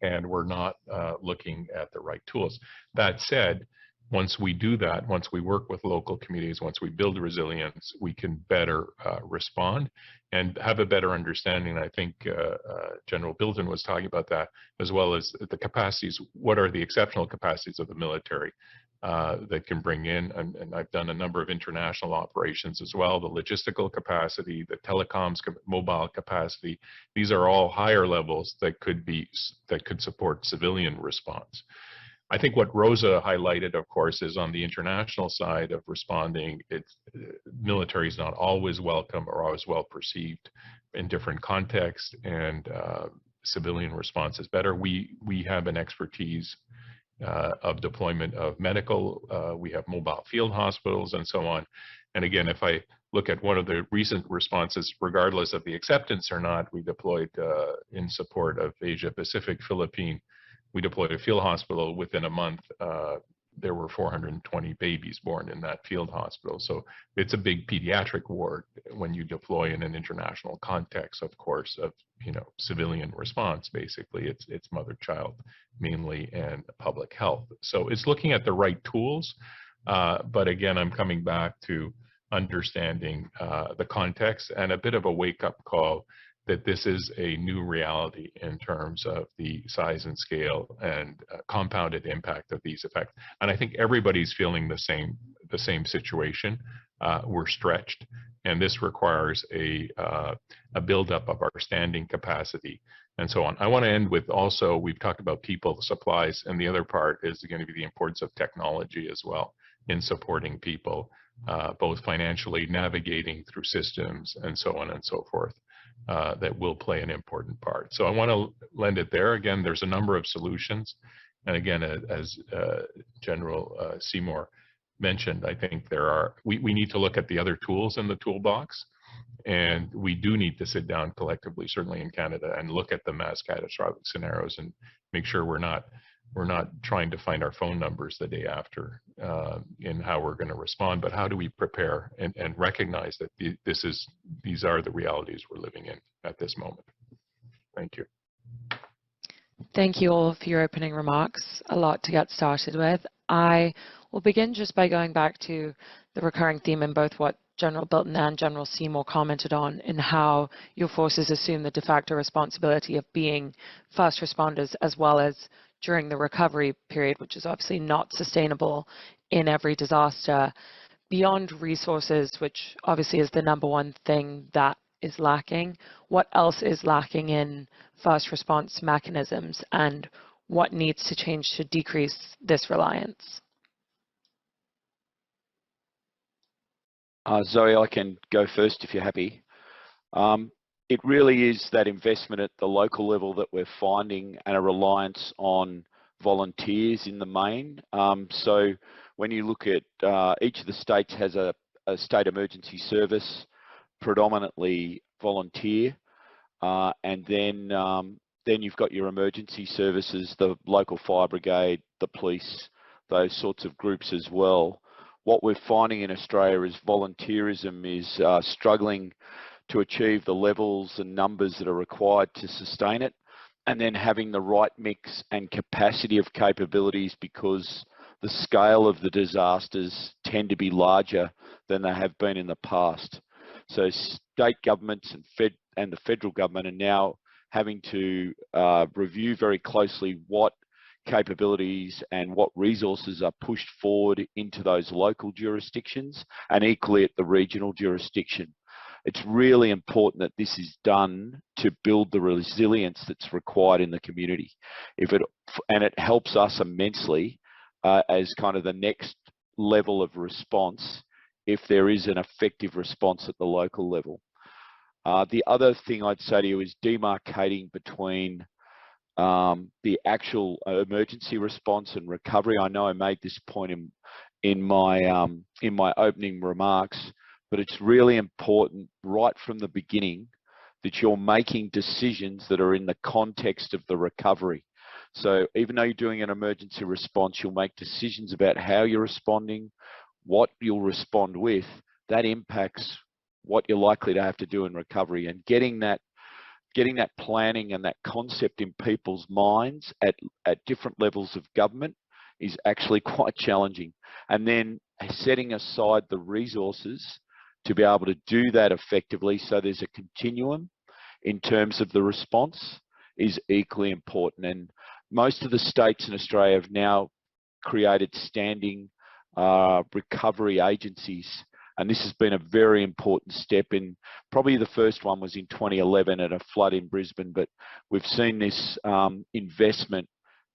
And we're not looking at the right tools. That said, once we do that, once we work with local communities, once we build resilience, we can better respond and have a better understanding. I think General Bilton was talking about that, as well as the capacities. What are the exceptional capacities of the military that can bring in? And I've done a number of international operations as well, the logistical capacity, the telecoms, mobile capacity. These are all higher levels that could support civilian response. I think what Rosa highlighted, of course, is on the international side of responding, military is not always welcome or always well perceived in different contexts, and civilian response is better. We have an expertise of deployment of medical, we have mobile field hospitals and so on. And again, if I look at one of the recent responses, regardless of the acceptance or not, we deployed in support of Asia Pacific, Philippines. We deployed a field hospital. Within a month, there were 420 babies born in that field hospital. So it's a big pediatric ward when you deploy in an international context, of course, of civilian response. Basically, it's mother-child mainly and public health. So it's looking at the right tools. But again, I'm coming back to understanding the context and a bit of a wake-up call that this is a new reality in terms of the size and scale and compounded impact of these effects. And I think everybody's feeling the same situation. We're stretched, and this requires a buildup of our standing capacity and so on. I want to end with also, we've talked about people, supplies, and the other part is going to be the importance of technology as well in supporting people, both financially, navigating through systems, and so on and so forth. That will play an important part. So I want to lend it there. Again, there's a number of solutions. And again, as General Seymour mentioned, I think we need to look at the other tools in the toolbox And we do need to sit down collectively, certainly in Canada, and look at the mass catastrophic scenarios and make sure we're not trying to find our phone numbers the day after in how we're going to respond, but how do we prepare and recognize that these are the realities we're living in at this moment. Thank you.
Thank you all for your opening remarks. A lot to get started with. I will begin just by going back to the recurring theme in both what General Bilton and General Seymour commented on, in how your forces assume the de facto responsibility of being first responders as well as during the recovery period, which is obviously not sustainable in every disaster. Beyond resources, which obviously is the #1 thing that is lacking, what else is lacking in first response mechanisms, and what needs to change to decrease this reliance?
Zoe, I can go first if you're happy. It really is that investment at the local level that we're finding, and a reliance on volunteers in the main. So when you look at each of the states has a state emergency service, predominantly volunteer, and then you've got your emergency services, the local fire brigade, the police, those sorts of groups as well. What we're finding in Australia is volunteerism is struggling to achieve the levels and numbers that are required to sustain it, and then having the right mix and capacity of capabilities, because the scale of the disasters tend to be larger than they have been in the past. So state governments and the federal government are now having to review very closely what capabilities and what resources are pushed forward into those local jurisdictions, and equally at the regional jurisdiction. It's really important that this is done to build the resilience that's required in the community. And it helps us immensely as kind of the next level of response if there is an effective response at the local level. The other thing I'd say to you is demarcating between the actual emergency response and recovery. I know I made this point in my opening remarks, but it's really important right from the beginning that you're making decisions that are in the context of the recovery. So even though you're doing an emergency response, you'll make decisions about how you're responding, what you'll respond with. That impacts what you're likely to have to do in recovery, and getting that planning and that concept in people's minds at different levels of government is actually quite challenging. And then setting aside the resources to be able to do that effectively, so there's a continuum in terms of the response, is equally important. And most of the states in Australia have now created standing recovery agencies. And this has been a very important step in, probably the first one was in 2011 at a flood in Brisbane, but we've seen this investment,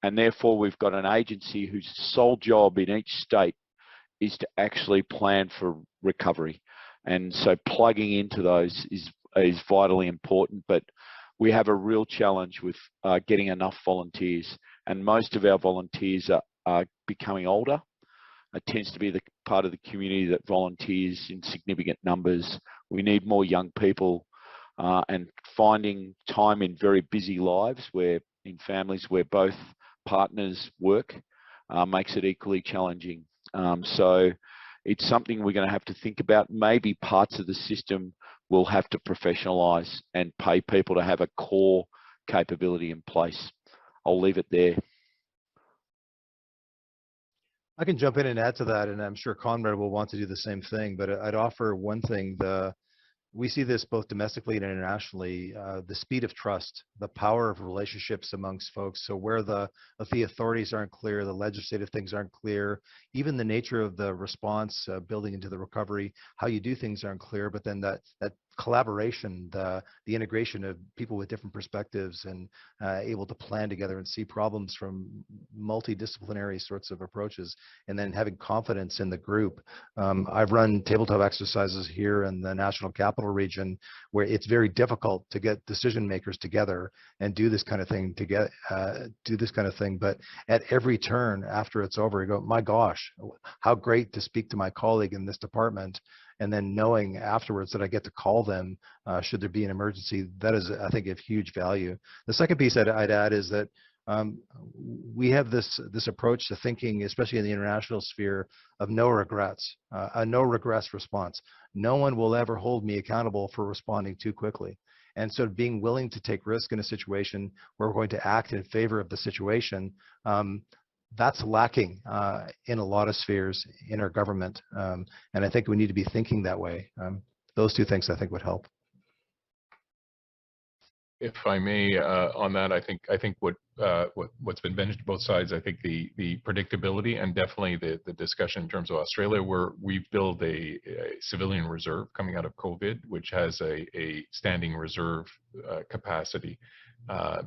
and therefore we've got an agency whose sole job in each state is to actually plan for recovery. And so plugging into those is vitally important, but we have a real challenge with getting enough volunteers, and most of our volunteers are becoming older. It tends to be the part of the community that volunteers in significant numbers. We need more young people, and finding time in very busy lives, where in families where both partners work, makes it equally challenging. So it's something we're going to have to think about. Maybe parts of the system will have to professionalise and pay people to have a core capability in place. I'll leave it there.
I can jump in and add to that, and I'm sure Conrad will want to do the same thing, but I'd offer one thing. We see this both domestically and internationally, the speed of trust, the power of relationships amongst folks. So where the authorities aren't clear, the legislative things aren't clear, even the nature of the response building into the recovery, how you do things aren't clear, but then that collaboration, the integration of people with different perspectives and able to plan together and see problems from multidisciplinary sorts of approaches, and then having confidence in the group. I've run tabletop exercises here in the National Capital Region where it's very difficult to get decision makers together and do this kind of thing but at every turn after it's over, you go, my gosh, how great to speak to my colleague in this department and then knowing afterwards that I get to call them should there be an emergency, that is, I think, of huge value. The second piece I'd add is that we have this approach to thinking, especially in the international sphere, of no regrets, a no regrets response. No one will ever hold me accountable for responding too quickly. And so being willing to take risk in a situation where we're going to act in favor of the situation, that's lacking in a lot of spheres in our government. And I think we need to be thinking that way. Those two things I think would help.
If I may, on that, I think what's been mentioned both sides, I think the predictability and definitely the discussion in terms of Australia, where we've built a civilian reserve coming out of COVID, which has a standing reserve capacity,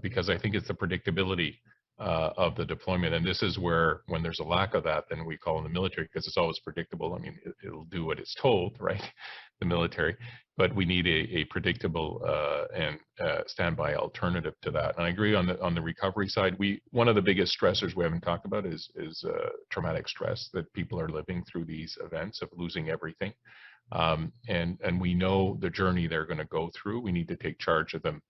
because I think it's the predictability of the deployment. And this is where, when there's a lack of that, then we call in the military, because it's always predictable. I mean, it'll do what it's told, right? The military. But we need a predictable and standby alternative to that. And I agree on the recovery side. One of the biggest stressors we haven't talked about is traumatic stress that people are living through these events of losing everything. And we know the journey they're going to go through. We need to take charge of them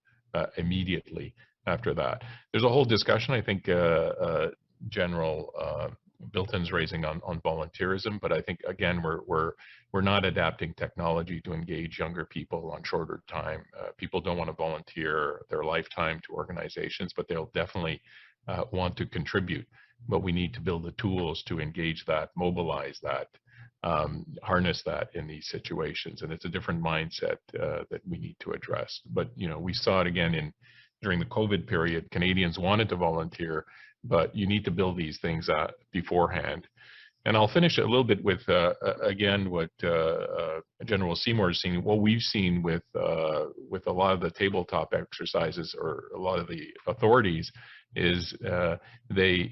immediately after that. There's a whole discussion, I think, General Bilton's raising on volunteerism, but I think, again, we're not adapting technology to engage younger people on shorter time. People don't want to volunteer their lifetime to organizations, but they'll definitely want to contribute. But we need to build the tools to engage that, mobilize that, harness that in these situations. And it's a different mindset that we need to address. But, you know, we saw it again during the COVID period. Canadians wanted to volunteer, but you need to build these things beforehand. And I'll finish a little bit with, again, what General Seymour has seen. What we've seen with a lot of the tabletop exercises, or a lot of the authorities, is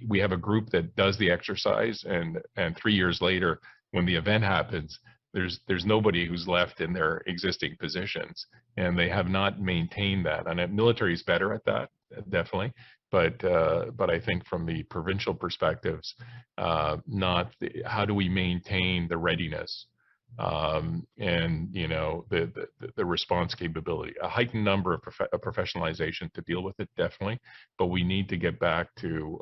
we have a group that does the exercise, and 3 years later, when the event happens, there's nobody who's left in their existing positions, and they have not maintained that. And the military is better at that, definitely. But I think from the provincial perspectives, how do we maintain the readiness and, you know, the response capability? A heightened number of professionalization to deal with it, definitely. But we need to get back to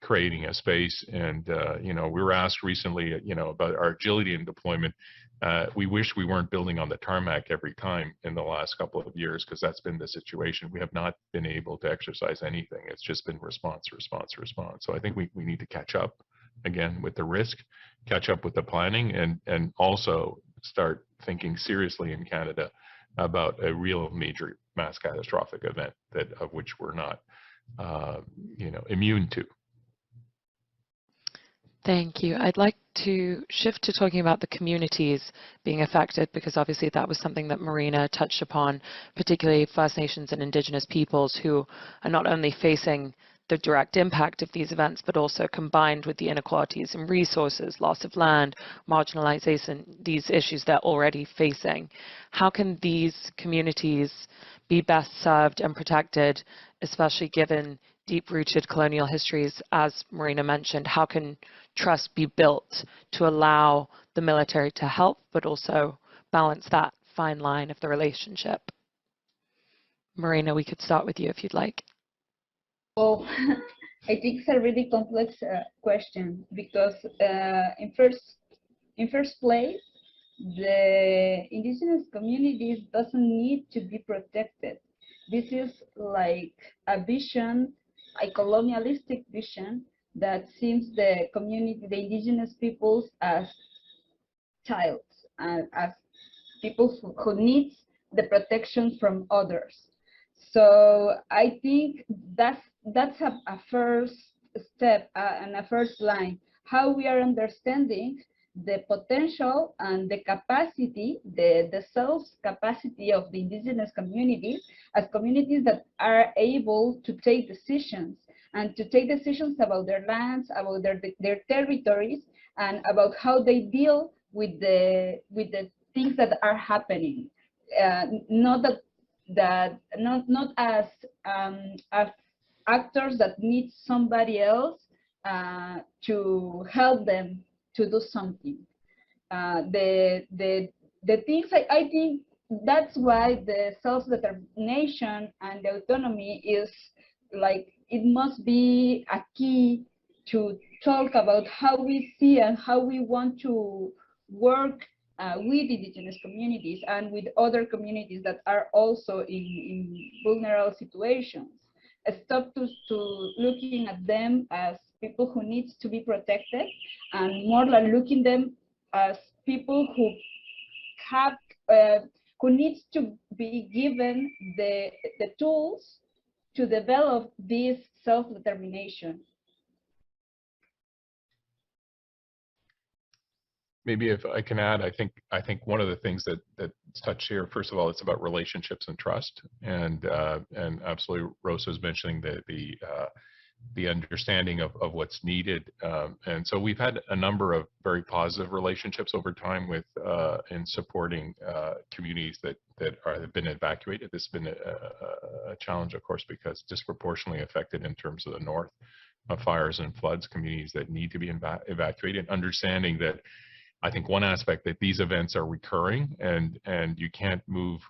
creating a space. And you know, we were asked recently, you know, about our agility in deployment. We wish we weren't building on the tarmac every time in the last couple of years, because that's been the situation. We have not been able to exercise anything. It's just been response. So I think we need to catch up again with the risk, catch up with the planning, and also start thinking seriously in Canada about a real major mass catastrophic event of which we're not you know, immune to.
Thank you. I'd like to shift to talking about the communities being affected, because obviously that was something that Marina touched upon, particularly First Nations and Indigenous peoples, who are not only facing the direct impact of these events, but also combined with the inequalities in resources, loss of land, marginalization, these issues they're already facing. How can these communities be best served and protected, especially given deep-rooted colonial histories, as Marina mentioned? How can trust be built to allow the military to help, but also balance that fine line of the relationship? Marina, we could start with you if you'd like.
Well, I think it's a really complex question, because in first place, the Indigenous communities doesn't need to be protected. This is like a vision, a colonialistic vision, that sees the community, the Indigenous peoples, as childs, as people who need the protection from others. So I think that's a first step and a first line, how we are understanding the potential and the capacity, the self-capacity of the Indigenous communities as communities that are able to take decisions, and to take decisions about their lands, about their territories, and about how they deal with the things that are happening. Not as actors that need somebody else to help them to do something. the things I think that's why the self-determination and the autonomy is like, it must be a key to talk about how we see and how we want to work with indigenous communities and with other communities that are also in vulnerable situations. Stop to looking at them as people who need to be protected, and more like looking them as people who have who needs to be given the tools to develop this self-determination.
Maybe if I can add, I think one of the things that's touched here, first of all, it's about relationships and trust, and absolutely Rosa's mentioning the understanding of what's needed, and so we've had a number of very positive relationships over time with in supporting communities that have been evacuated. This has been a challenge, of course, because disproportionately affected in terms of the north of fires and floods, communities that need to be evacuated. Understanding that, I think one aspect that these events are recurring, and you can't move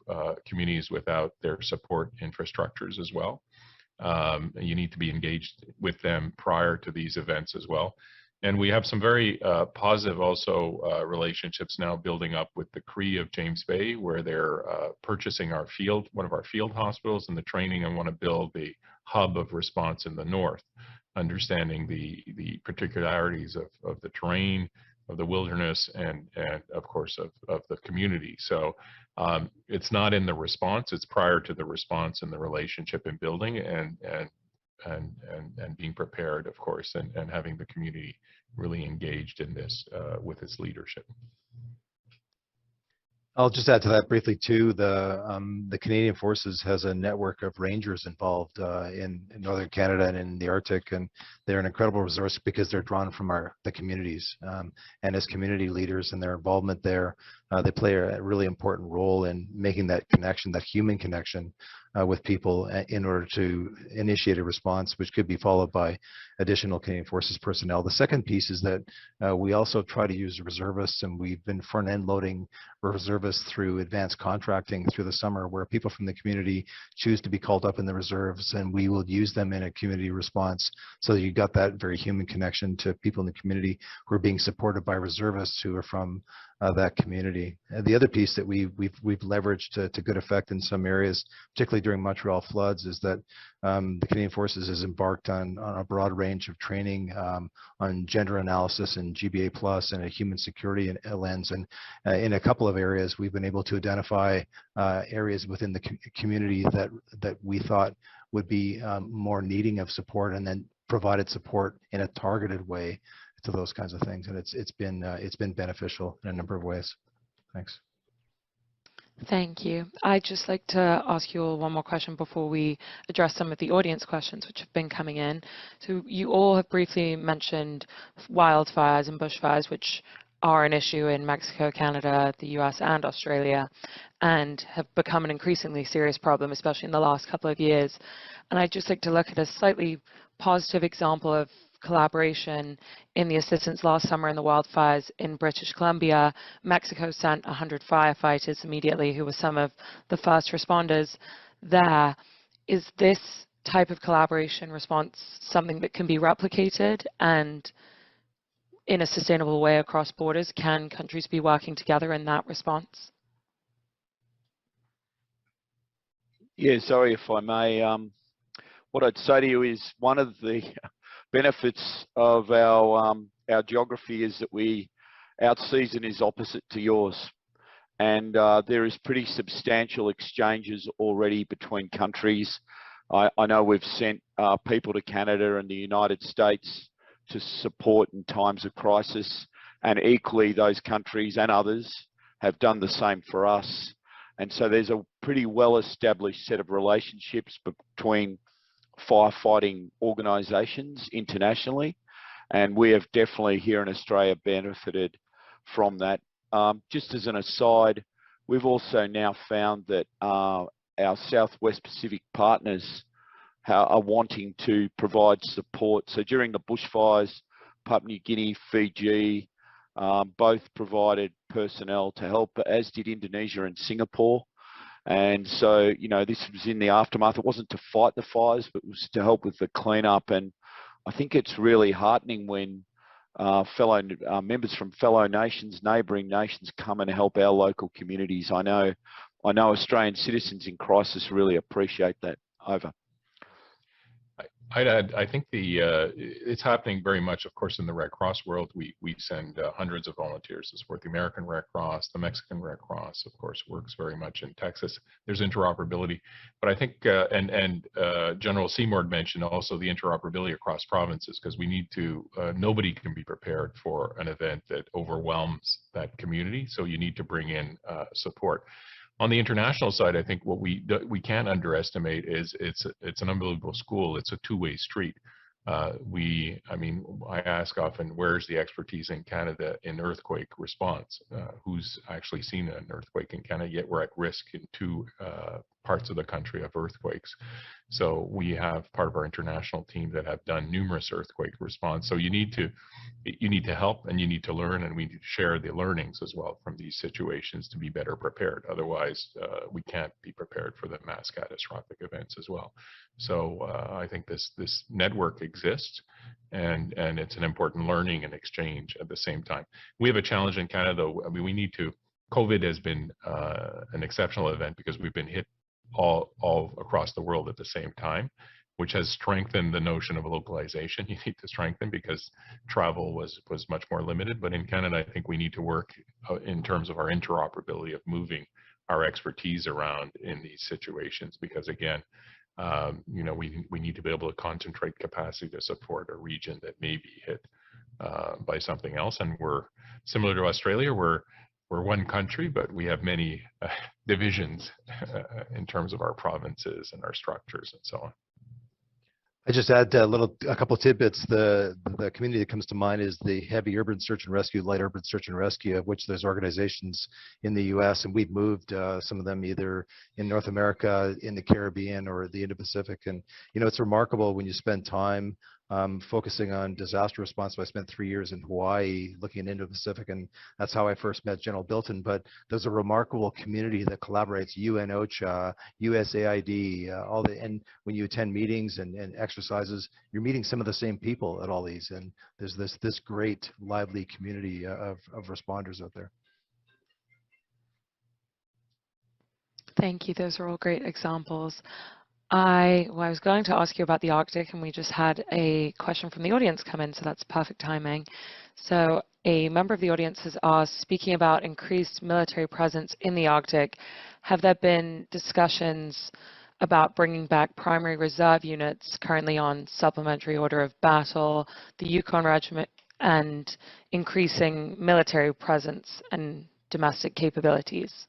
communities without their support infrastructures as well. You need to be engaged with them prior to these events as well. And we have some very positive also relationships now building up with the Cree of James Bay, where they're purchasing our one of our field hospitals and the training, and want to build the hub of response in the north, understanding the particularities of the terrain, of the wilderness, and of course of the community. So it's not in the response, it's prior to the response and the relationship in building and being prepared, of course, and having the community really engaged in this with its leadership.
I'll just add to that briefly too. The Canadian Forces has a network of rangers involved in northern Canada and in the Arctic, and they're an incredible resource because they're drawn from the communities. And as community leaders and their involvement there, they play a really important role in making that connection, that human connection with people, in order to initiate a response, which could be followed by additional Canadian Forces personnel. The second piece is that we also try to use reservists, and we've been front-end loading reservists through advanced contracting through the summer, where people from the community choose to be called up in the reserves, and we will use them in a community response. So you got that very human connection to people in the community who are being supported by reservists who are from that community. The other piece that we've leveraged to good effect in some areas, particularly during Montreal floods, is that the Canadian Forces has embarked on a broad range of training on gender analysis and GBA plus and a human security lens. And in a couple of areas, we've been able to identify areas within the community that we thought would be more needing of support, and then provided support in a targeted way to those kinds of things, and it's been beneficial in a number of ways. Thanks.
Thank you. I'd just like to ask you all one more question before we address some of the audience questions which have been coming in. So you all have briefly mentioned wildfires and bushfires, which are an issue in Mexico, Canada, the US, and Australia, and have become an increasingly serious problem, especially in the last couple of years. And I'd just like to look at a slightly positive example of collaboration in the assistance last summer in the wildfires in British Columbia. Mexico sent 100 firefighters immediately, who were some of the first responders there. Is this type of collaboration response something that can be replicated and in a sustainable way across borders? Can countries be working together in that response?
Yeah, Zoe, if I may, what I'd say to you is one of the benefits of our geography is that our season is opposite to yours, and there is pretty substantial exchanges already between countries. I know we've sent people to Canada and the United States to support in times of crisis, and equally those countries and others have done the same for us. And so there's a pretty well-established set of relationships between firefighting organisations internationally, and we have definitely here in Australia benefited from that. Just as an aside, we've also now found that our Southwest Pacific partners are wanting to provide support. So during the bushfires, Papua New Guinea, Fiji, both provided personnel to help, as did Indonesia and Singapore. And so, you know, this was in the aftermath. It wasn't to fight the fires, but it was to help with the cleanup. And I think it's really heartening when fellow members from fellow nations, neighbouring nations, come and help our local communities. I know Australian citizens in crisis really appreciate that. Over.
I'd add, I think it's happening very much, of course, in the Red Cross world. We send hundreds of volunteers to support the American Red Cross. The Mexican Red Cross, of course, works very much in Texas. There's interoperability, but I think, General Seymour mentioned also the interoperability across provinces, because we need to, nobody can be prepared for an event that overwhelms that community. So you need to bring in support. On the international side, I think what we can't underestimate is it's an unbelievable school. It's a two-way street. I ask often, where's the expertise in Canada in earthquake response? Who's actually seen an earthquake in Canada? Yet we're at risk in two parts of the country of earthquakes. So we have part of our international team that have done numerous earthquake response. So you need to help, and you need to learn, and we need to share the learnings as well from these situations to be better prepared. Otherwise, we can't be prepared for the mass catastrophic events as well. So I think this network exists, and it's an important learning and exchange at the same time. We have a challenge in Canada. I mean, COVID has been an exceptional event because we've been hit all across the world at the same time, which has strengthened the notion of localization. You need to strengthen because travel was much more limited. But in Canada, I think we need to work in terms of our interoperability of moving our expertise around in these situations, because again, we need to be able to concentrate capacity to support a region that may be hit by something else. And we're similar to Australia. We're one country, but we have many divisions in terms of our provinces and our structures and so on.
I just add a couple of tidbits. The community that comes to mind is the heavy urban search and rescue, light urban search and rescue, of which there's organizations in the U.S. and we've moved some of them either in North America, in the Caribbean, or the Indo-Pacific. And it's remarkable when you spend time focusing on disaster response. So I spent 3 years in Hawaii looking into the Pacific, and that's how I first met General Bilton. But there's a remarkable community that collaborates, UN OCHA, USAID, and when you attend meetings and exercises, you're meeting some of the same people at all these, and there's this great lively community of responders out there.
Thank you. Those are all great examples. I was going to ask you about the Arctic, and we just had a question from the audience come in, so that's perfect timing. So a member of the audience has asked, speaking about increased military presence in the Arctic, have there been discussions about bringing back primary reserve units currently on supplementary order of battle, the Yukon Regiment, and increasing military presence and domestic capabilities?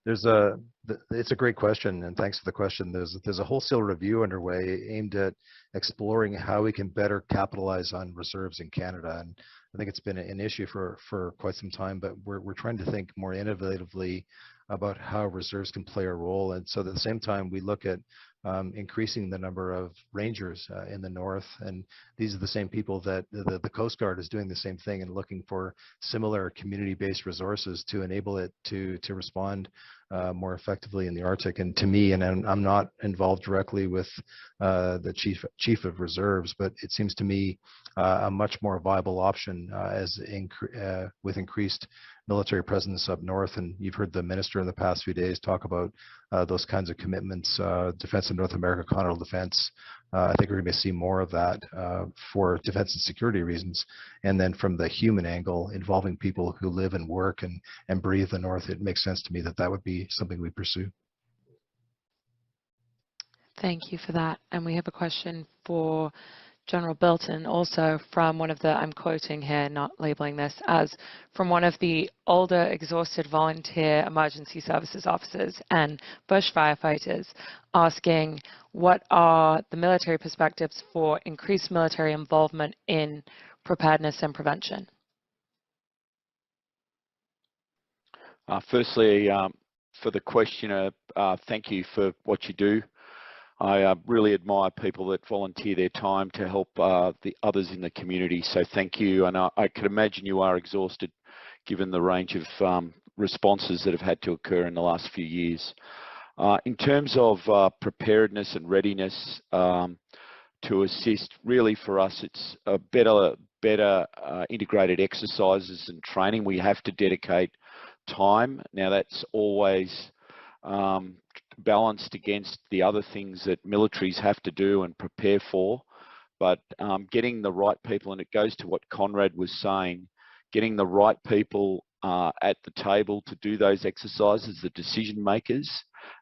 It's a great question, and thanks for the question. There's a wholesale review underway aimed at exploring how we can better capitalize on reserves in Canada. And I think it's been an issue for quite some time, but we're trying to think more innovatively about how reserves can play a role. And so at the same time, we look at increasing the number of rangers in the north, and these are the same people that the Coast Guard is doing the same thing and looking for similar community-based resources to enable it to respond more effectively in the Arctic. And to me, and I'm not involved directly with the chief of reserves, but it seems to me a much more viable option with increased military presence up north. And you've heard the minister in the past few days talk about those kinds of commitments, defense of North America, continental defense. I think we're going to see more of that for defense and security reasons. And then from the human angle, involving people who live and work and breathe the north, it makes sense to me that that would be something we pursue.
Thank you for that. And we have a question for General Bilton, also from one of the, I'm quoting here, not labeling this, as from one of the older, exhausted volunteer emergency services officers and bush firefighters, asking what are the military perspectives for increased military involvement in preparedness and prevention?
Firstly, for the questioner, thank you for what you do. I really admire people that volunteer their time to help the others in the community. So thank you. And I can imagine you are exhausted given the range of responses that have had to occur in the last few years. In terms of preparedness and readiness to assist, really for us, it's a better integrated exercises and training. We have to dedicate time. Now that's always balanced against the other things that militaries have to do and prepare for, but getting the right people, and it goes to what Conrad was saying, getting the right people at the table to do those exercises, the decision makers,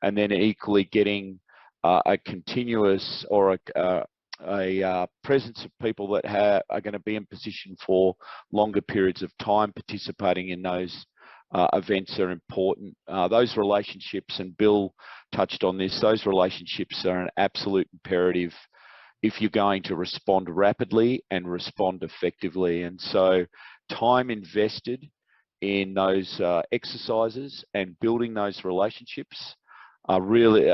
and then equally getting a continuous or a presence of people that are going to be in position for longer periods of time participating in those events are important. Those relationships, and Bill touched on this, those relationships are an absolute imperative if you're going to respond rapidly and respond effectively. And so time invested in those exercises and building those relationships are really,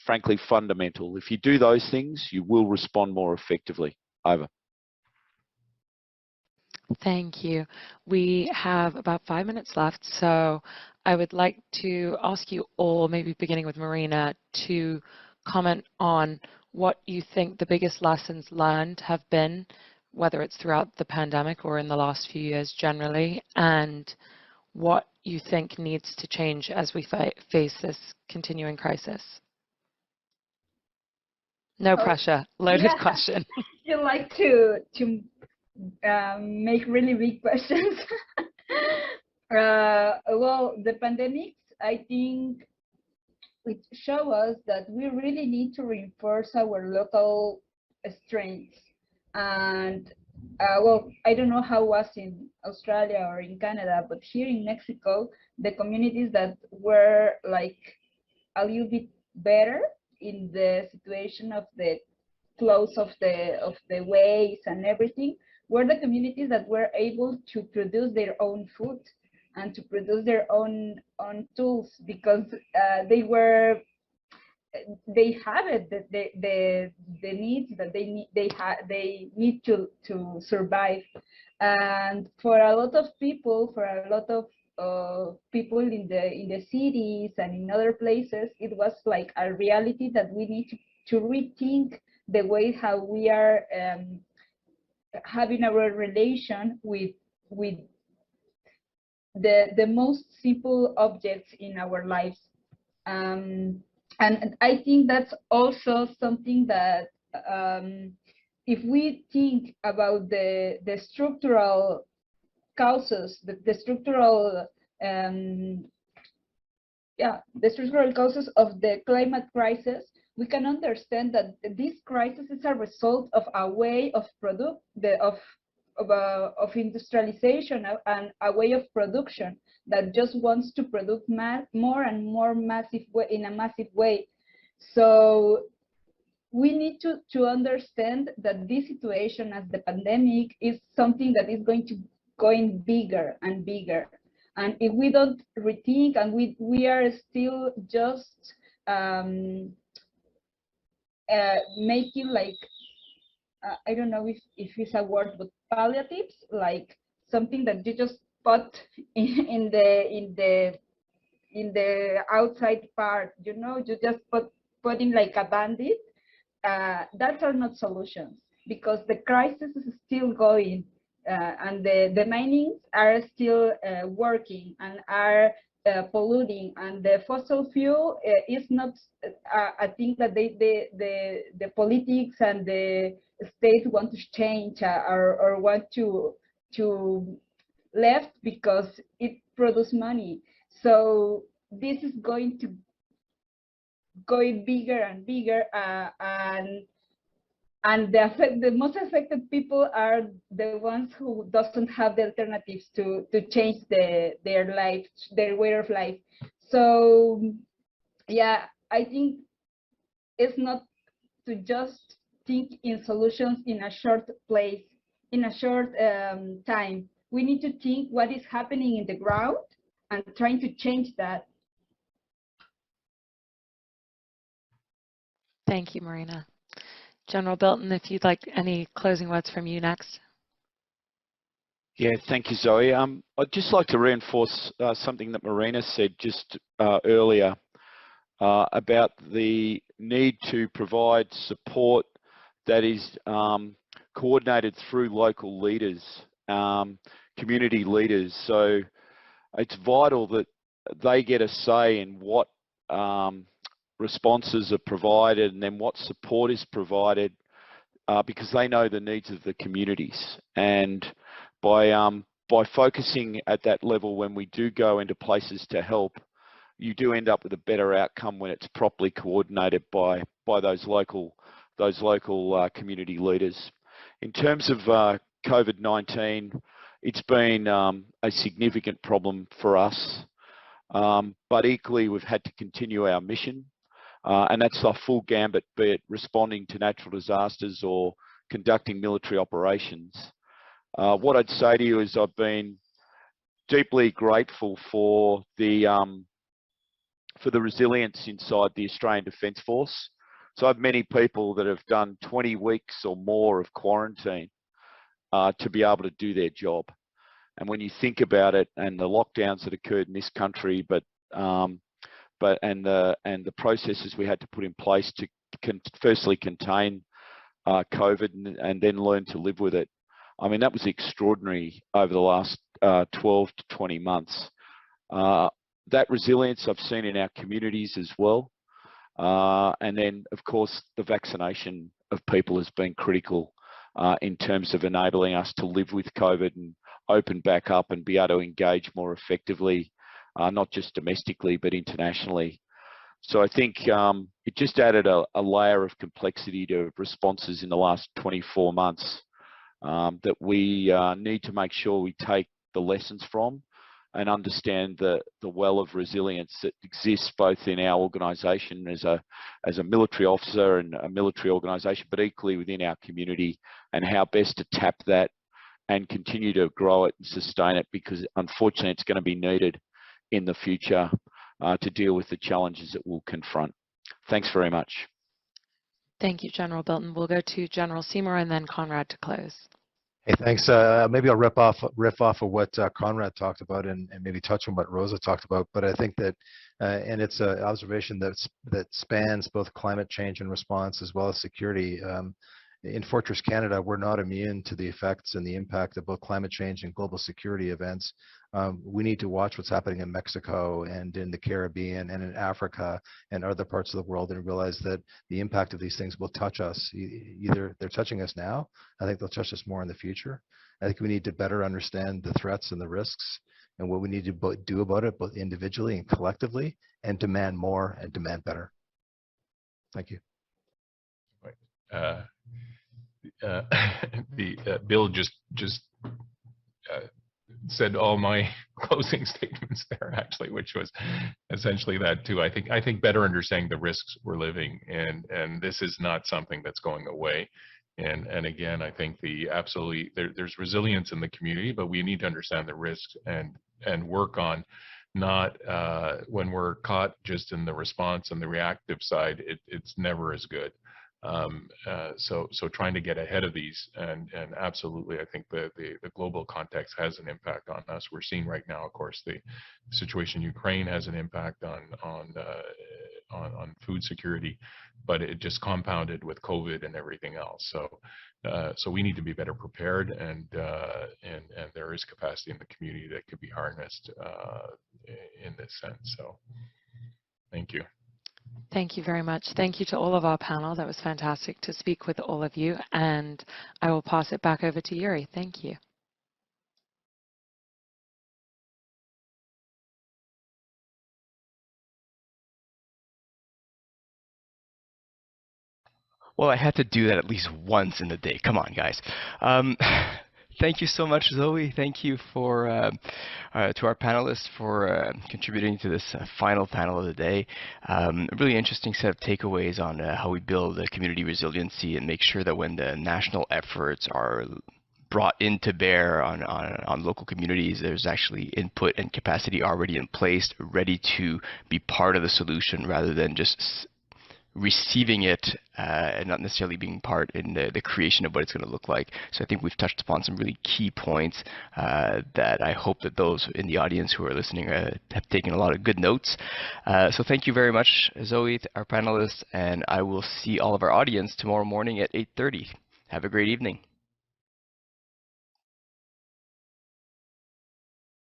frankly, fundamental. If you do those things, you will respond more effectively. Over.
Thank you. We have about 5 minutes left, so I would like to ask you all, maybe beginning with Marina, to comment on what you think the biggest lessons learned have been, whether it's throughout the pandemic or in the last few years generally, and what you think needs to change as we face this continuing crisis. No pressure, loaded question.
You like to make really big questions. Well, the pandemics, I think it shows us that we really need to reinforce our local strengths. And well, I don't know how it was in Australia or in Canada, but here in Mexico, the communities that were like a little bit better in the situation of the close of the ways and everything were the communities that were able to produce their own food and to produce their own tools, because they have it, the needs that they need to survive. And for a lot of people, people in the cities and in other places, it was like a reality that we need to rethink the way how we are having our relation with the most simple objects in our lives. And I think that's also something that if we think about the structural causes, the structural causes of the climate crisis, we can understand that this crisis is a result of a way of industrialization and a way of production that just wants to produce more and more in a massive way. So we need to understand that this situation as the pandemic is something that is going bigger and bigger. And if we don't rethink, and we are still just making like, I don't know if it's a word, but palliatives, like something that you just put in the outside part, you just putting like a bandit. That are not solutions, because the crisis is still going, and the minings are still working and are polluting, and the fossil fuel is not a thing that the politics and the state want to change or want to left, because it produces money. So this is going bigger and bigger, and the most affected people are the ones who doesn't have the alternatives to change their life, their way of life. So yeah, I think it's not to just think in solutions in a short time. We need to think what is happening in the ground and trying to change that.
Thank you, Marina. General Bilton, if you'd like any closing words from you next.
Yeah, thank you, Zoe. I'd just like to reinforce something that Marina said just earlier about the need to provide support that is coordinated through local leaders, community leaders. So it's vital that they get a say in what responses are provided and then what support is provided, because they know the needs of the communities. And by focusing at that level, when we do go into places to help, you do end up with a better outcome when it's properly coordinated by those local community leaders. In terms of COVID-19, it's been a significant problem for us, but equally we've had to continue our mission, and that's the full gambit, be it responding to natural disasters or conducting military operations. What I'd say to you is I've been deeply grateful for the resilience inside the Australian Defence Force. So I have many people that have done 20 weeks or more of quarantine to be able to do their job. And when you think about it, and the lockdowns that occurred in this country, and the processes we had to put in place to firstly contain COVID and then learn to live with it, I mean, that was extraordinary over the last 12 to 20 months. That resilience I've seen in our communities as well. And then, of course, the vaccination of people has been critical in terms of enabling us to live with COVID and open back up and be able to engage more effectively, not just domestically, but internationally. So I think it just added a layer of complexity to responses in the last 24 months that we need to make sure we take the lessons from and understand the well of resilience that exists both in our organisation as a military officer and a military organisation, but equally within our community, and how best to tap that and continue to grow it and sustain it, because unfortunately it's going to be needed in the future to deal with the challenges that we'll confront. Thanks very much.
Thank you, General Bilton. We'll go to General Seymour and then Conrad to close.
Hey, thanks. Maybe I'll riff off of what Conrad talked about and maybe touch on what Rosa talked about. But I think that, and it's an observation that spans both climate change and response as well as security. In Fortress Canada, we're not immune to the effects and the impact of both climate change and global security events. We need to watch what's happening in Mexico and in the Caribbean and in Africa and other parts of the world, and realize that the impact of these things will touch us. Either they're touching us now, I think they'll touch us more in the future. I think we need to better understand the threats and the risks and what we need to do about it, both individually and collectively, and demand more and demand better. Thank you.
Bill just said all my closing statements there, actually, which was essentially that too. I think better understanding the risks we're living in, and this is not something that's going away. And again, I think there's resilience in the community, but we need to understand the risks and work on not when we're caught just in the response and the reactive side, it's never as good. So trying to get ahead of these, and absolutely, I think the global context has an impact on us. We're seeing right now, of course, the situation in Ukraine has an impact on food security, but it just compounded with COVID and everything else. So we need to be better prepared, and there is capacity in the community that could be harnessed in this sense. So thank you.
Thank you very much. Thank you to all of our panel. That was fantastic to speak with all of you. And I will pass it back over to Yuri. Thank you.
Well, I had to do that at least once in the day. Come on, guys. Thank you so much, Zoe. Thank you for to our panelists for contributing to this final panel of the day. A really interesting set of takeaways on how we build community resiliency and make sure that when the national efforts are brought into bear on local communities, there's actually input and capacity already in place, ready to be part of the solution rather than just receiving it and not necessarily being part in the creation of what it's going to look like. So I think we've touched upon some really key points that I hope that those in the audience who are listening have taken a lot of good notes. So thank you very much, Zoe, our panelists, and I will see all of our audience tomorrow morning at 8:30. Have a great evening.